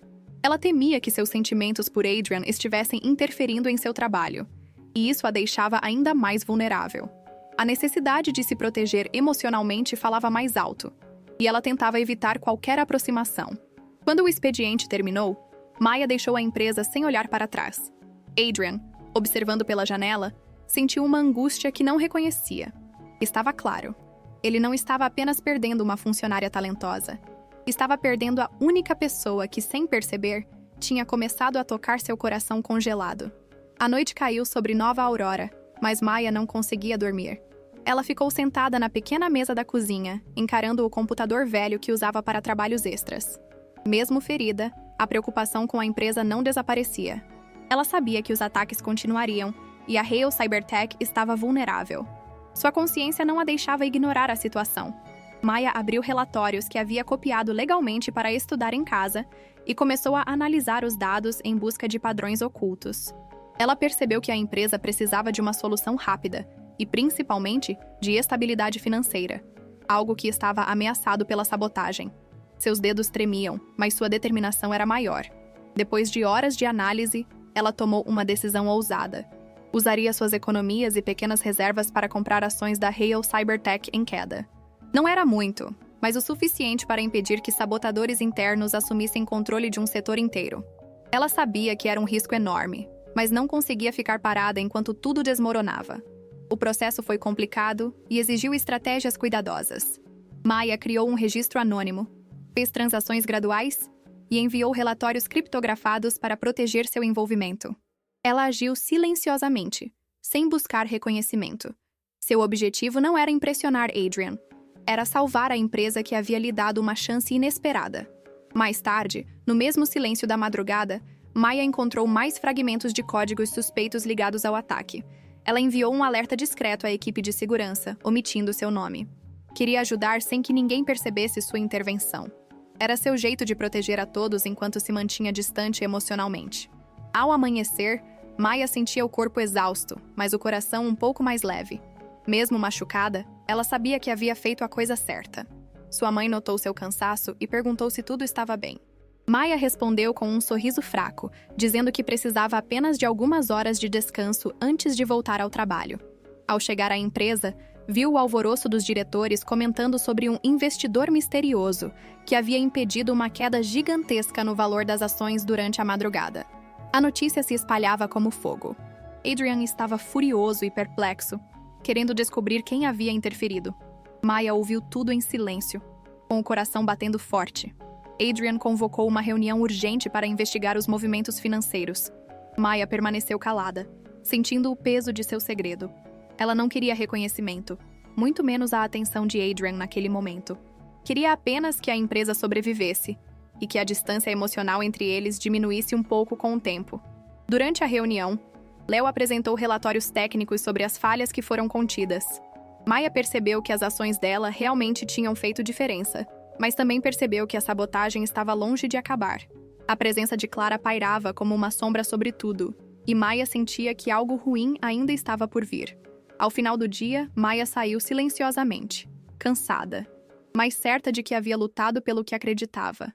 Ela temia que seus sentimentos por Adrian estivessem interferindo em seu trabalho, e isso a deixava ainda mais vulnerável. A necessidade de se proteger emocionalmente falava mais alto, e ela tentava evitar qualquer aproximação. Quando o expediente terminou, Maya deixou a empresa sem olhar para trás. Adrian, observando pela janela, sentiu uma angústia que não reconhecia. Estava claro. Ele não estava apenas perdendo uma funcionária talentosa. Estava perdendo a única pessoa que, sem perceber, tinha começado a tocar seu coração congelado. A noite caiu sobre Nova Aurora, mas Maya não conseguia dormir. Ela ficou sentada na pequena mesa da cozinha, encarando o computador velho que usava para trabalhos extras. Mesmo ferida, a preocupação com a empresa não desaparecia. Ela sabia que os ataques continuariam e a Hale Cybertech estava vulnerável. Sua consciência não a deixava ignorar a situação. Maya abriu relatórios que havia copiado legalmente para estudar em casa e começou a analisar os dados em busca de padrões ocultos. Ela percebeu que a empresa precisava de uma solução rápida e, principalmente, de estabilidade financeira, algo que estava ameaçado pela sabotagem. Seus dedos tremiam, mas sua determinação era maior. Depois de horas de análise, ela tomou uma decisão ousada. Usaria suas economias e pequenas reservas para comprar ações da Hale Cybertech em queda. Não era muito, mas o suficiente para impedir que sabotadores internos assumissem controle de um setor inteiro. Ela sabia que era um risco enorme, mas não conseguia ficar parada enquanto tudo desmoronava. O processo foi complicado e exigiu estratégias cuidadosas. Maya criou um registro anônimo, fez transações graduais e enviou relatórios criptografados para proteger seu envolvimento. Ela agiu silenciosamente, sem buscar reconhecimento. Seu objetivo não era impressionar Adrian. Era salvar a empresa que havia lhe dado uma chance inesperada. Mais tarde, no mesmo silêncio da madrugada, Maya encontrou mais fragmentos de códigos suspeitos ligados ao ataque. Ela enviou um alerta discreto à equipe de segurança, omitindo seu nome. Queria ajudar sem que ninguém percebesse sua intervenção. Era seu jeito de proteger a todos enquanto se mantinha distante emocionalmente. Ao amanhecer, Maya sentia o corpo exausto, mas o coração um pouco mais leve. Mesmo machucada, ela sabia que havia feito a coisa certa. Sua mãe notou seu cansaço e perguntou se tudo estava bem. Maya respondeu com um sorriso fraco, dizendo que precisava apenas de algumas horas de descanso antes de voltar ao trabalho. Ao chegar à empresa, viu o alvoroço dos diretores comentando sobre um investidor misterioso que havia impedido uma queda gigantesca no valor das ações durante a madrugada. A notícia se espalhava como fogo. Adrian estava furioso e perplexo, querendo descobrir quem havia interferido. Maya ouviu tudo em silêncio, com o coração batendo forte. Adrian convocou uma reunião urgente para investigar os movimentos financeiros. Maya permaneceu calada, sentindo o peso de seu segredo. Ela não queria reconhecimento, muito menos a atenção de Adrian naquele momento. Queria apenas que a empresa sobrevivesse e que a distância emocional entre eles diminuísse um pouco com o tempo. Durante a reunião, Léo apresentou relatórios técnicos sobre as falhas que foram contidas. Maya percebeu que as ações dela realmente tinham feito diferença, mas também percebeu que a sabotagem estava longe de acabar. A presença de Clara pairava como uma sombra sobre tudo, e Maya sentia que algo ruim ainda estava por vir. Ao final do dia, Maya saiu silenciosamente, cansada, mas certa de que havia lutado pelo que acreditava.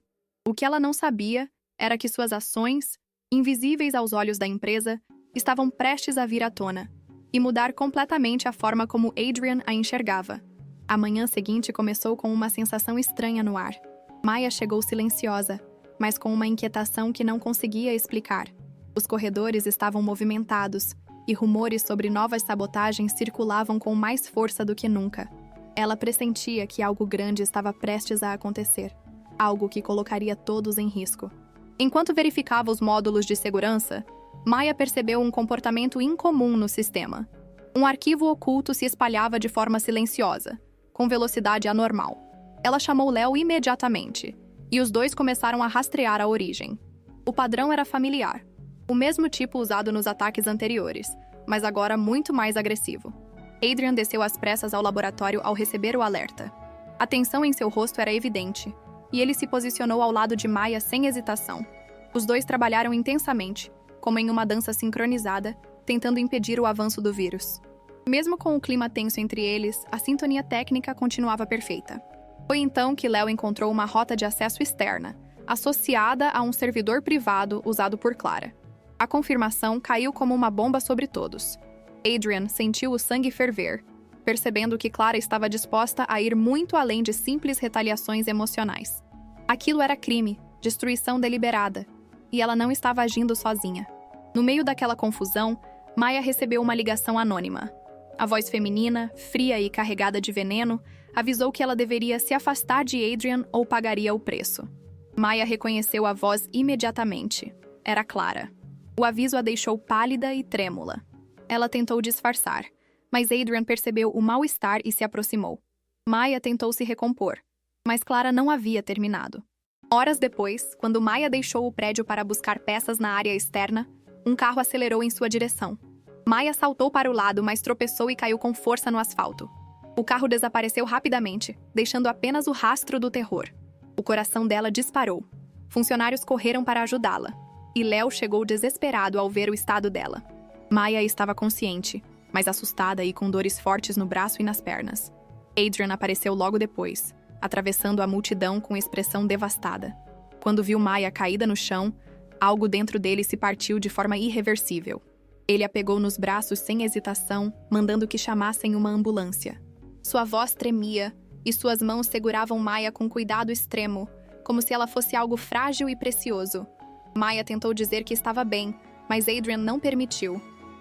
O que ela não sabia era que suas ações, invisíveis aos olhos da empresa, estavam prestes a vir à tona e mudar completamente a forma como Adrian a enxergava. A manhã seguinte começou com uma sensação estranha no ar. Maya chegou silenciosa, mas com uma inquietação que não conseguia explicar. Os corredores estavam movimentados e rumores sobre novas sabotagens circulavam com mais força do que nunca. Ela pressentia que algo grande estava prestes a acontecer, algo que colocaria todos em risco. Enquanto verificava os módulos de segurança, Maya percebeu um comportamento incomum no sistema. Um arquivo oculto se espalhava de forma silenciosa, com velocidade anormal. Ela chamou Léo imediatamente, e os dois começaram a rastrear a origem. O padrão era familiar, o mesmo tipo usado nos ataques anteriores, mas agora muito mais agressivo. Adrian desceu às pressas ao laboratório ao receber o alerta. A tensão em seu rosto era evidente, e ele se posicionou ao lado de Maya sem hesitação. Os dois trabalharam intensamente, como em uma dança sincronizada, tentando impedir o avanço do vírus. Mesmo com o clima tenso entre eles, a sintonia técnica continuava perfeita. Foi então que Léo encontrou uma rota de acesso externa, associada a um servidor privado usado por Clara. A confirmação caiu como uma bomba sobre todos. Adrian sentiu o sangue ferver, percebendo que Clara estava disposta a ir muito além de simples retaliações emocionais. Aquilo era crime, destruição deliberada, e ela não estava agindo sozinha. No meio daquela confusão, Maya recebeu uma ligação anônima. A voz feminina, fria e carregada de veneno, avisou que ela deveria se afastar de Adrian ou pagaria o preço. Maya reconheceu a voz imediatamente. Era Clara. O aviso a deixou pálida e trêmula. Ela tentou disfarçar, mas Adrian percebeu o mal-estar e se aproximou. Maya tentou se recompor, mas Clara não havia terminado. Horas depois, quando Maya deixou o prédio para buscar peças na área externa, um carro acelerou em sua direção. Maya saltou para o lado, mas tropeçou e caiu com força no asfalto. O carro desapareceu rapidamente, deixando apenas o rastro do terror. O coração dela disparou. Funcionários correram para ajudá-la, e Léo chegou desesperado ao ver o estado dela. Maya estava consciente, mas assustada e com dores fortes no braço e nas pernas. Adrian apareceu logo depois, atravessando a multidão com expressão devastada. Quando viu Maya caída no chão, algo dentro dele se partiu de forma irreversível. Ele a pegou nos braços sem hesitação, mandando que chamassem uma ambulância. Sua voz tremia e suas mãos seguravam Maya com cuidado extremo, como se ela fosse algo frágil e precioso. Maya tentou dizer que estava bem, mas Adrian não permitiu.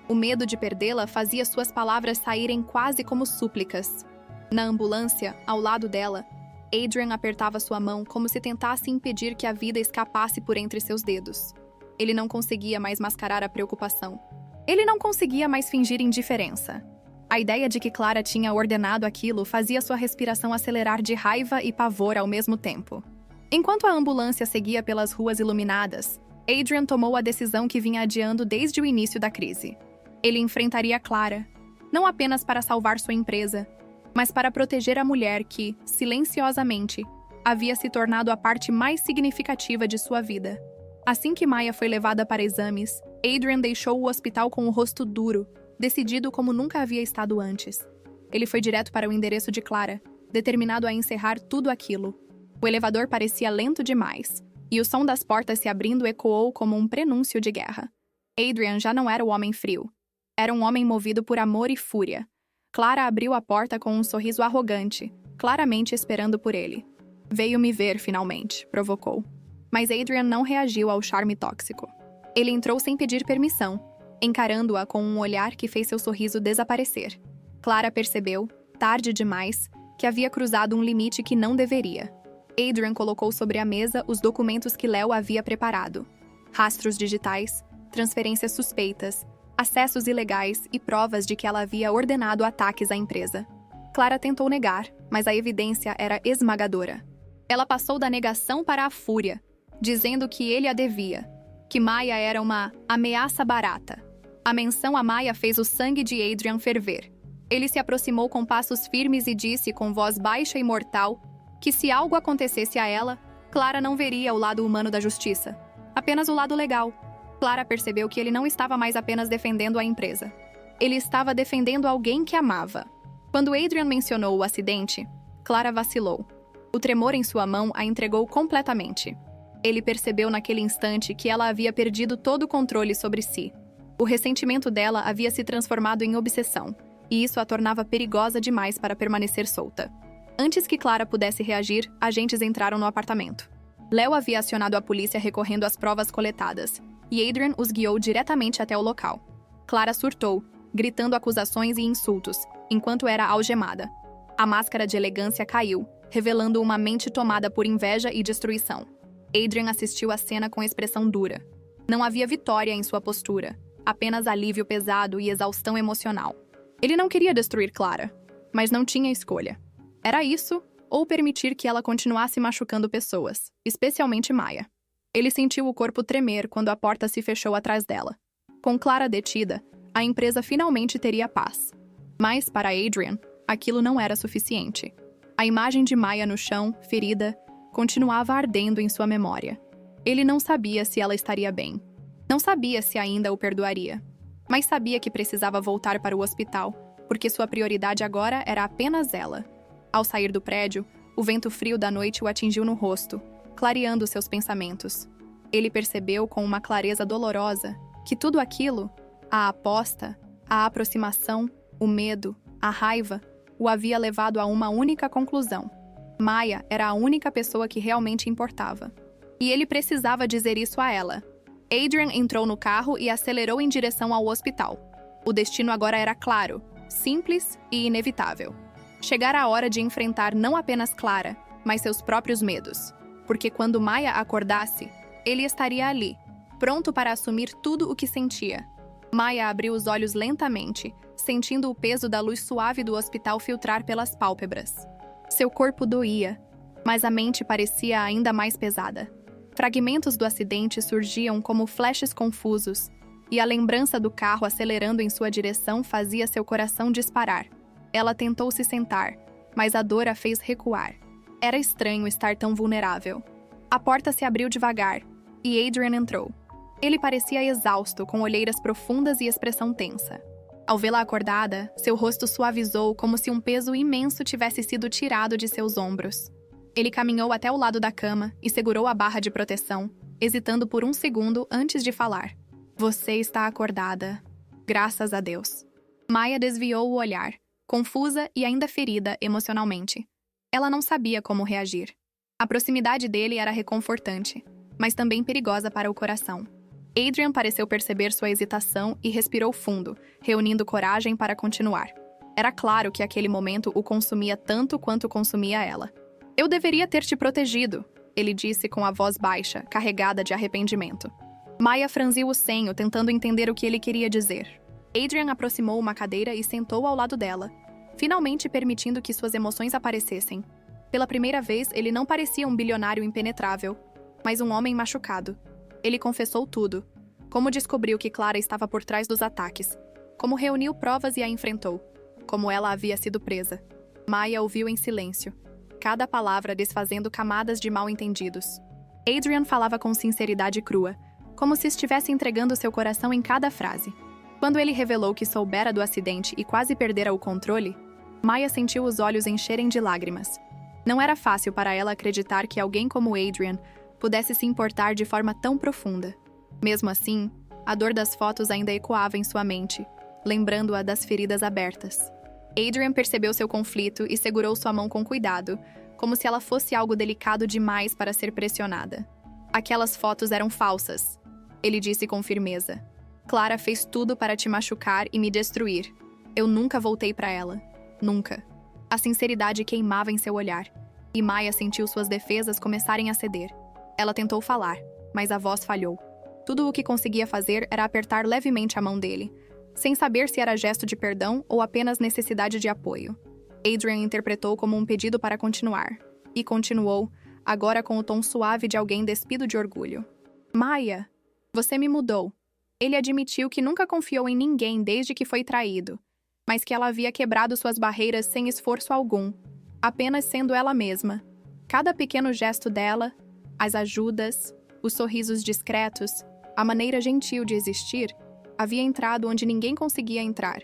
O medo de perdê-la fazia suas palavras saírem quase como súplicas. Na ambulância, ao lado dela, Adrian apertava sua mão como se tentasse impedir que a vida escapasse por entre seus dedos. Ele não conseguia mais mascarar a preocupação. Ele não conseguia mais fingir indiferença. A ideia de que Clara tinha ordenado aquilo fazia sua respiração acelerar de raiva e pavor ao mesmo tempo. Enquanto a ambulância seguia pelas ruas iluminadas, Adrian tomou a decisão que vinha adiando desde o início da crise. Ele enfrentaria Clara, não apenas para salvar sua empresa, mas para proteger a mulher que, silenciosamente, havia se tornado a parte mais significativa de sua vida. Assim que Maya foi levada para exames, Adrian deixou o hospital com o rosto duro, decidido como nunca havia estado antes. Ele foi direto para o endereço de Clara, determinado a encerrar tudo aquilo. O elevador parecia lento demais, e o som das portas se abrindo ecoou como um prenúncio de guerra. Adrian já não era o homem frio. Era um homem movido por amor e fúria. Clara abriu a porta com um sorriso arrogante, claramente esperando por ele. Veio me ver, finalmente, provocou. Mas Adrian não reagiu ao charme tóxico. Ele entrou sem pedir permissão, encarando-a com um olhar que fez seu sorriso desaparecer. Clara percebeu, tarde demais, que havia cruzado um limite que não deveria. Adrian colocou sobre a mesa os documentos que Léo havia preparado. Rastros digitais, transferências suspeitas, acessos ilegais e provas de que ela havia ordenado ataques à empresa. Clara tentou negar, mas a evidência era esmagadora. Ela passou da negação para a fúria, dizendo que ele a devia, que Maya era uma ameaça barata. A menção a Maya fez o sangue de Adrian ferver. Ele se aproximou com passos firmes e disse com voz baixa e mortal que se algo acontecesse a ela, Clara não veria o lado humano da justiça, apenas o lado legal. Clara percebeu que ele não estava mais apenas defendendo a empresa. Ele estava defendendo alguém que amava. Quando Adrian mencionou o acidente, Clara vacilou. O tremor em sua mão a entregou completamente. Ele percebeu naquele instante que ela havia perdido todo o controle sobre si. O ressentimento dela havia se transformado em obsessão, e isso a tornava perigosa demais para permanecer solta. Antes que Clara pudesse reagir, agentes entraram no apartamento. Léo havia acionado a polícia recorrendo às provas coletadas, e Adrian os guiou diretamente até o local. Clara surtou, gritando acusações e insultos, enquanto era algemada. A máscara de elegância caiu, revelando uma mente tomada por inveja e destruição. Adrian assistiu à cena com expressão dura. Não havia vitória em sua postura, apenas alívio pesado e exaustão emocional. Ele não queria destruir Clara, mas não tinha escolha. Era isso, ou permitir que ela continuasse machucando pessoas, especialmente Maya. Ele sentiu o corpo tremer quando a porta se fechou atrás dela. Com Clara detida, a empresa finalmente teria paz. Mas, para Adrian, aquilo não era suficiente. A imagem de Maya no chão, ferida, continuava ardendo em sua memória. Ele não sabia se ela estaria bem. Não sabia se ainda o perdoaria. Mas sabia que precisava voltar para o hospital, porque sua prioridade agora era apenas ela. Ao sair do prédio, o vento frio da noite o atingiu no rosto, clareando seus pensamentos. Ele percebeu com uma clareza dolorosa que tudo aquilo, a aposta, a aproximação, o medo, a raiva, o havia levado a uma única conclusão. Maya era a única pessoa que realmente importava. E ele precisava dizer isso a ela. Adrian entrou no carro e acelerou em direção ao hospital. O destino agora era claro, simples e inevitável. Chegara a hora de enfrentar não apenas Clara, mas seus próprios medos. Porque quando Maya acordasse, ele estaria ali, pronto para assumir tudo o que sentia. Maya abriu os olhos lentamente, sentindo o peso da luz suave do hospital filtrar pelas pálpebras. Seu corpo doía, mas a mente parecia ainda mais pesada. Fragmentos do acidente surgiam como flashes confusos, e a lembrança do carro acelerando em sua direção fazia seu coração disparar. Ela tentou se sentar, mas a dor a fez recuar. Era estranho estar tão vulnerável. A porta se abriu devagar, e Adrian entrou. Ele parecia exausto, com olheiras profundas e expressão tensa. Ao vê-la acordada, seu rosto suavizou como se um peso imenso tivesse sido tirado de seus ombros. Ele caminhou até o lado da cama e segurou a barra de proteção, hesitando por um segundo antes de falar. Você está acordada. Graças a Deus. Maya desviou o olhar, confusa e ainda ferida emocionalmente. Ela não sabia como reagir. A proximidade dele era reconfortante, mas também perigosa para o coração. Adrian pareceu perceber sua hesitação e respirou fundo, reunindo coragem para continuar. Era claro que aquele momento o consumia tanto quanto consumia ela. Eu deveria ter te protegido, ele disse com a voz baixa, carregada de arrependimento. Maya franziu o senho, tentando entender o que ele queria dizer. Adrian aproximou uma cadeira e sentou ao lado dela, finalmente permitindo que suas emoções aparecessem. Pela primeira vez, ele não parecia um bilionário impenetrável, mas um homem machucado. Ele confessou tudo. Como descobriu que Clara estava por trás dos ataques. Como reuniu provas e a enfrentou. Como ela havia sido presa. Maya ouviu em silêncio, cada palavra desfazendo camadas de mal-entendidos. Adrian falava com sinceridade crua, como se estivesse entregando seu coração em cada frase. Quando ele revelou que soubera do acidente e quase perdera o controle, Maya sentiu os olhos encherem de lágrimas. Não era fácil para ela acreditar que alguém como Adrian pudesse se importar de forma tão profunda. Mesmo assim, a dor das fotos ainda ecoava em sua mente, lembrando-a das feridas abertas. Adrian percebeu seu conflito e segurou sua mão com cuidado, como se ela fosse algo delicado demais para ser pressionada. Aquelas fotos eram falsas, ele disse com firmeza. Clara fez tudo para te machucar e me destruir. Eu nunca voltei para ela. Nunca. A sinceridade queimava em seu olhar, e Maya sentiu suas defesas começarem a ceder. Ela tentou falar, mas a voz falhou. Tudo o que conseguia fazer era apertar levemente a mão dele, sem saber se era gesto de perdão ou apenas necessidade de apoio. Adrian interpretou como um pedido para continuar, e continuou, agora com o tom suave de alguém despido de orgulho. Maya, você me mudou. Ele admitiu que nunca confiou em ninguém desde que foi traído, mas que ela havia quebrado suas barreiras sem esforço algum, apenas sendo ela mesma. Cada pequeno gesto dela, as ajudas, os sorrisos discretos, a maneira gentil de existir, havia entrado onde ninguém conseguia entrar.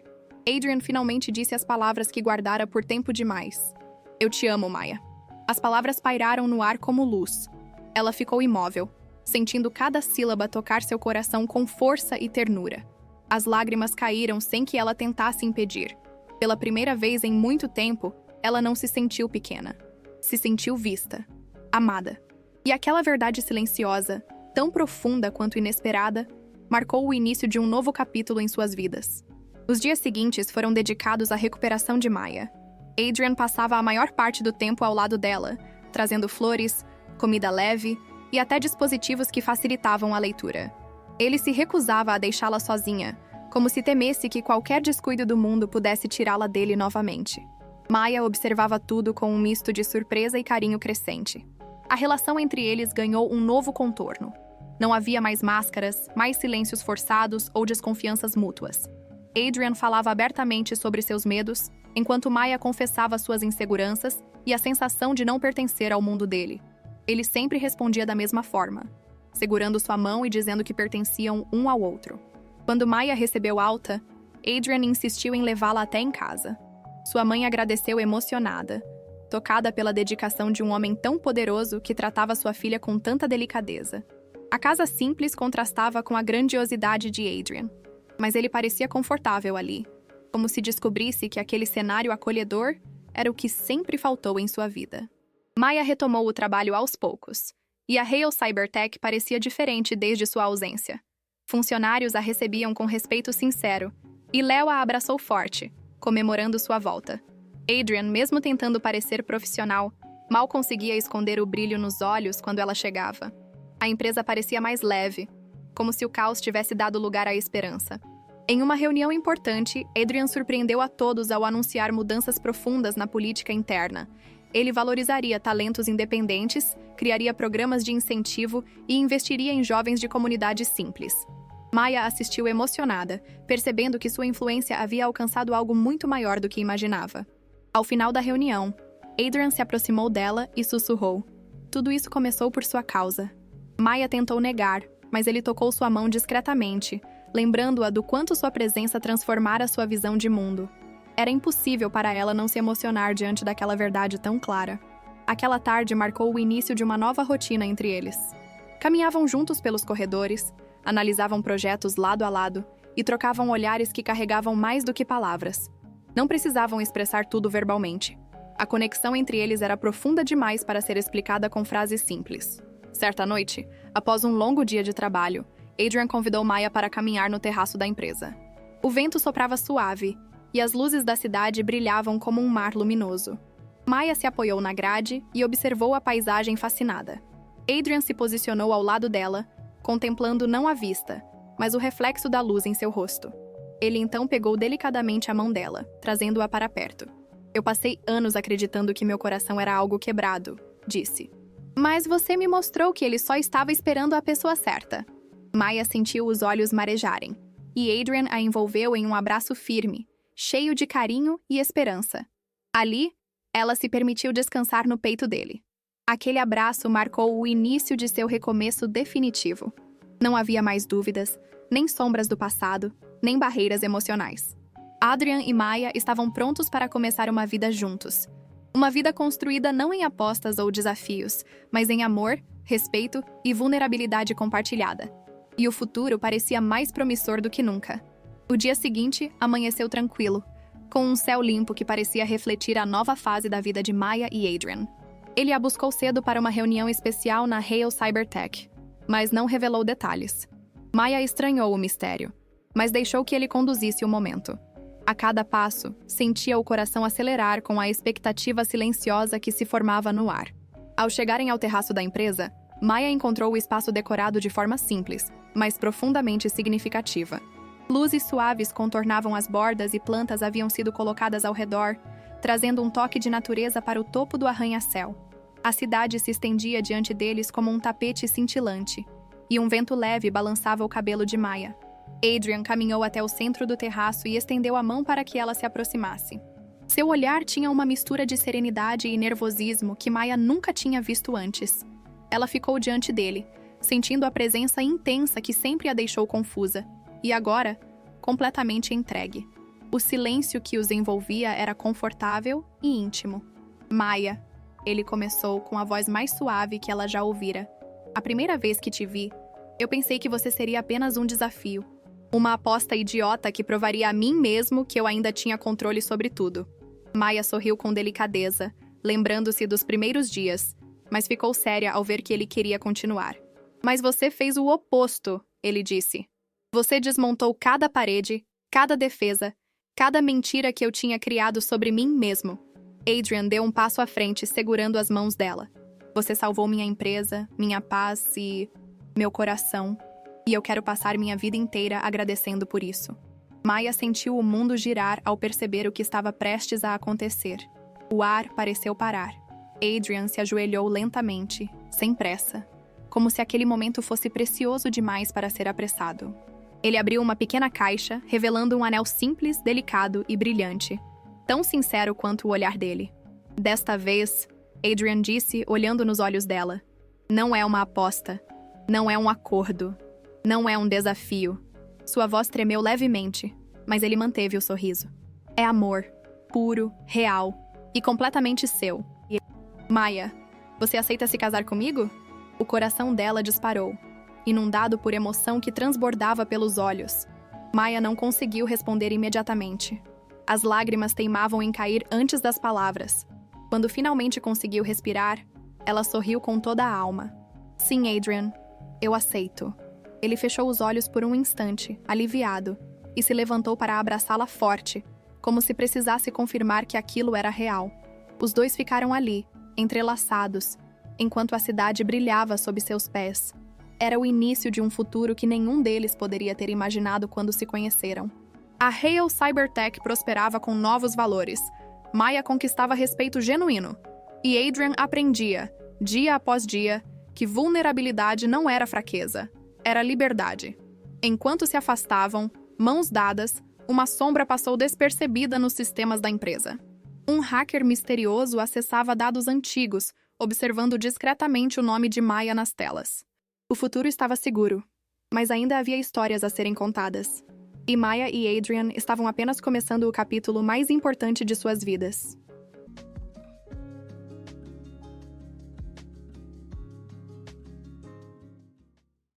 Adrian finalmente disse as palavras que guardara por tempo demais. Eu te amo, Maya. As palavras pairaram no ar como luz. Ela ficou imóvel, sentindo cada sílaba tocar seu coração com força e ternura. As lágrimas caíram sem que ela tentasse impedir. Pela primeira vez em muito tempo, ela não se sentiu pequena. Se sentiu vista, amada. E aquela verdade silenciosa, tão profunda quanto inesperada, marcou o início de um novo capítulo em suas vidas. Os dias seguintes foram dedicados à recuperação de Maya. Adrian passava a maior parte do tempo ao lado dela, trazendo flores, comida leve e até dispositivos que facilitavam a leitura. Ele se recusava a deixá-la sozinha, como se temesse que qualquer descuido do mundo pudesse tirá-la dele novamente. Maya observava tudo com um misto de surpresa e carinho crescente. A relação entre eles ganhou um novo contorno. Não havia mais máscaras, mais silêncios forçados ou desconfianças mútuas. Adrian falava abertamente sobre seus medos, enquanto Maya confessava suas inseguranças e a sensação de não pertencer ao mundo dele. Ele sempre respondia da mesma forma, segurando sua mão e dizendo que pertenciam um ao outro. Quando Maya recebeu alta, Adrian insistiu em levá-la até em casa. Sua mãe agradeceu emocionada, tocada pela dedicação de um homem tão poderoso que tratava sua filha com tanta delicadeza. A casa simples contrastava com a grandiosidade de Adrian, mas ele parecia confortável ali, como se descobrisse que aquele cenário acolhedor era o que sempre faltou em sua vida. Maya retomou o trabalho aos poucos, e a Hale Cybertech parecia diferente desde sua ausência. Funcionários a recebiam com respeito sincero, e Léo a abraçou forte, comemorando sua volta. Adrian, mesmo tentando parecer profissional, mal conseguia esconder o brilho nos olhos quando ela chegava. A empresa parecia mais leve, como se o caos tivesse dado lugar à esperança. Em uma reunião importante, Adrian surpreendeu a todos ao anunciar mudanças profundas na política interna. Ele valorizaria talentos independentes, criaria programas de incentivo e investiria em jovens de comunidades simples. Maya assistiu emocionada, percebendo que sua influência havia alcançado algo muito maior do que imaginava. Ao final da reunião, Adrian se aproximou dela e sussurrou: "Tudo isso começou por sua causa." Maya tentou negar, mas ele tocou sua mão discretamente, lembrando-a do quanto sua presença transformara sua visão de mundo. Era impossível para ela não se emocionar diante daquela verdade tão clara. Aquela tarde marcou o início de uma nova rotina entre eles. Caminhavam juntos pelos corredores, analisavam projetos lado a lado e trocavam olhares que carregavam mais do que palavras. Não precisavam expressar tudo verbalmente. A conexão entre eles era profunda demais para ser explicada com frases simples. Certa noite, após um longo dia de trabalho, Adrian convidou Maya para caminhar no terraço da empresa. O vento soprava suave, e as luzes da cidade brilhavam como um mar luminoso. Maya se apoiou na grade e observou a paisagem fascinada. Adrian se posicionou ao lado dela, contemplando não a vista, mas o reflexo da luz em seu rosto. Ele então pegou delicadamente a mão dela, trazendo-a para perto. "Eu passei anos acreditando que meu coração era algo quebrado", disse. "Mas você me mostrou que ele só estava esperando a pessoa certa." Maya sentiu os olhos marejarem, e Adrian a envolveu em um abraço firme, cheio de carinho e esperança. Ali, ela se permitiu descansar no peito dele. Aquele abraço marcou o início de seu recomeço definitivo. Não havia mais dúvidas, nem sombras do passado, nem barreiras emocionais. Adrian e Maya estavam prontos para começar uma vida juntos. Uma vida construída não em apostas ou desafios, mas em amor, respeito e vulnerabilidade compartilhada. E o futuro parecia mais promissor do que nunca. O dia seguinte amanheceu tranquilo, com um céu limpo que parecia refletir a nova fase da vida de Maya e Adrian. Ele a buscou cedo para uma reunião especial na Hale Cybertech, mas não revelou detalhes. Maya estranhou o mistério, mas deixou que ele conduzisse o momento. A cada passo, sentia o coração acelerar com a expectativa silenciosa que se formava no ar. Ao chegarem ao terraço da empresa, Maya encontrou o espaço decorado de forma simples, mas profundamente significativa. Luzes suaves contornavam as bordas e plantas haviam sido colocadas ao redor, trazendo um toque de natureza para o topo do arranha-céu. A cidade se estendia diante deles como um tapete cintilante, e um vento leve balançava o cabelo de Maya. Adrian caminhou até o centro do terraço e estendeu a mão para que ela se aproximasse. Seu olhar tinha uma mistura de serenidade e nervosismo que Maya nunca tinha visto antes. Ela ficou diante dele, sentindo a presença intensa que sempre a deixou confusa, e agora, completamente entregue. O silêncio que os envolvia era confortável e íntimo. Maya, ele começou com a voz mais suave que ela já ouvira. A primeira vez que te vi, eu pensei que você seria apenas um desafio. Uma aposta idiota que provaria a mim mesmo que eu ainda tinha controle sobre tudo. Maya sorriu com delicadeza, lembrando-se dos primeiros dias, mas ficou séria ao ver que ele queria continuar. Mas você fez o oposto, ele disse. Você desmontou cada parede, cada defesa, cada mentira que eu tinha criado sobre mim mesmo. Adrian deu um passo à frente, segurando as mãos dela. Você salvou minha empresa, minha paz e meu coração. E eu quero passar minha vida inteira agradecendo por isso. Maya sentiu o mundo girar ao perceber o que estava prestes a acontecer. O ar pareceu parar. Adrian se ajoelhou lentamente, sem pressa, como se aquele momento fosse precioso demais para ser apressado. Ele abriu uma pequena caixa, revelando um anel simples, delicado e brilhante, tão sincero quanto o olhar dele. Desta vez, Adrian disse, olhando nos olhos dela, não é uma aposta, não é um acordo, não é um desafio. Sua voz tremeu levemente, mas ele manteve o sorriso. É amor, puro, real e completamente seu. Maya, você aceita se casar comigo? O coração dela disparou, inundado por emoção que transbordava pelos olhos. Maya não conseguiu responder imediatamente. As lágrimas teimavam em cair antes das palavras. Quando finalmente conseguiu respirar, ela sorriu com toda a alma. Sim, Adrian, eu aceito. Ele fechou os olhos por um instante, aliviado, e se levantou para abraçá-la forte, como se precisasse confirmar que aquilo era real. Os dois ficaram ali, entrelaçados, enquanto a cidade brilhava sob seus pés. Era o início de um futuro que nenhum deles poderia ter imaginado quando se conheceram. A Hale Cybertech prosperava com novos valores. Maya conquistava respeito genuíno. E Adrian aprendia, dia após dia, que vulnerabilidade não era fraqueza, era liberdade. Enquanto se afastavam, mãos dadas, uma sombra passou despercebida nos sistemas da empresa. Um hacker misterioso acessava dados antigos, observando discretamente o nome de Maya nas telas. O futuro estava seguro, mas ainda havia histórias a serem contadas. E Maya e Adrian estavam apenas começando o capítulo mais importante de suas vidas.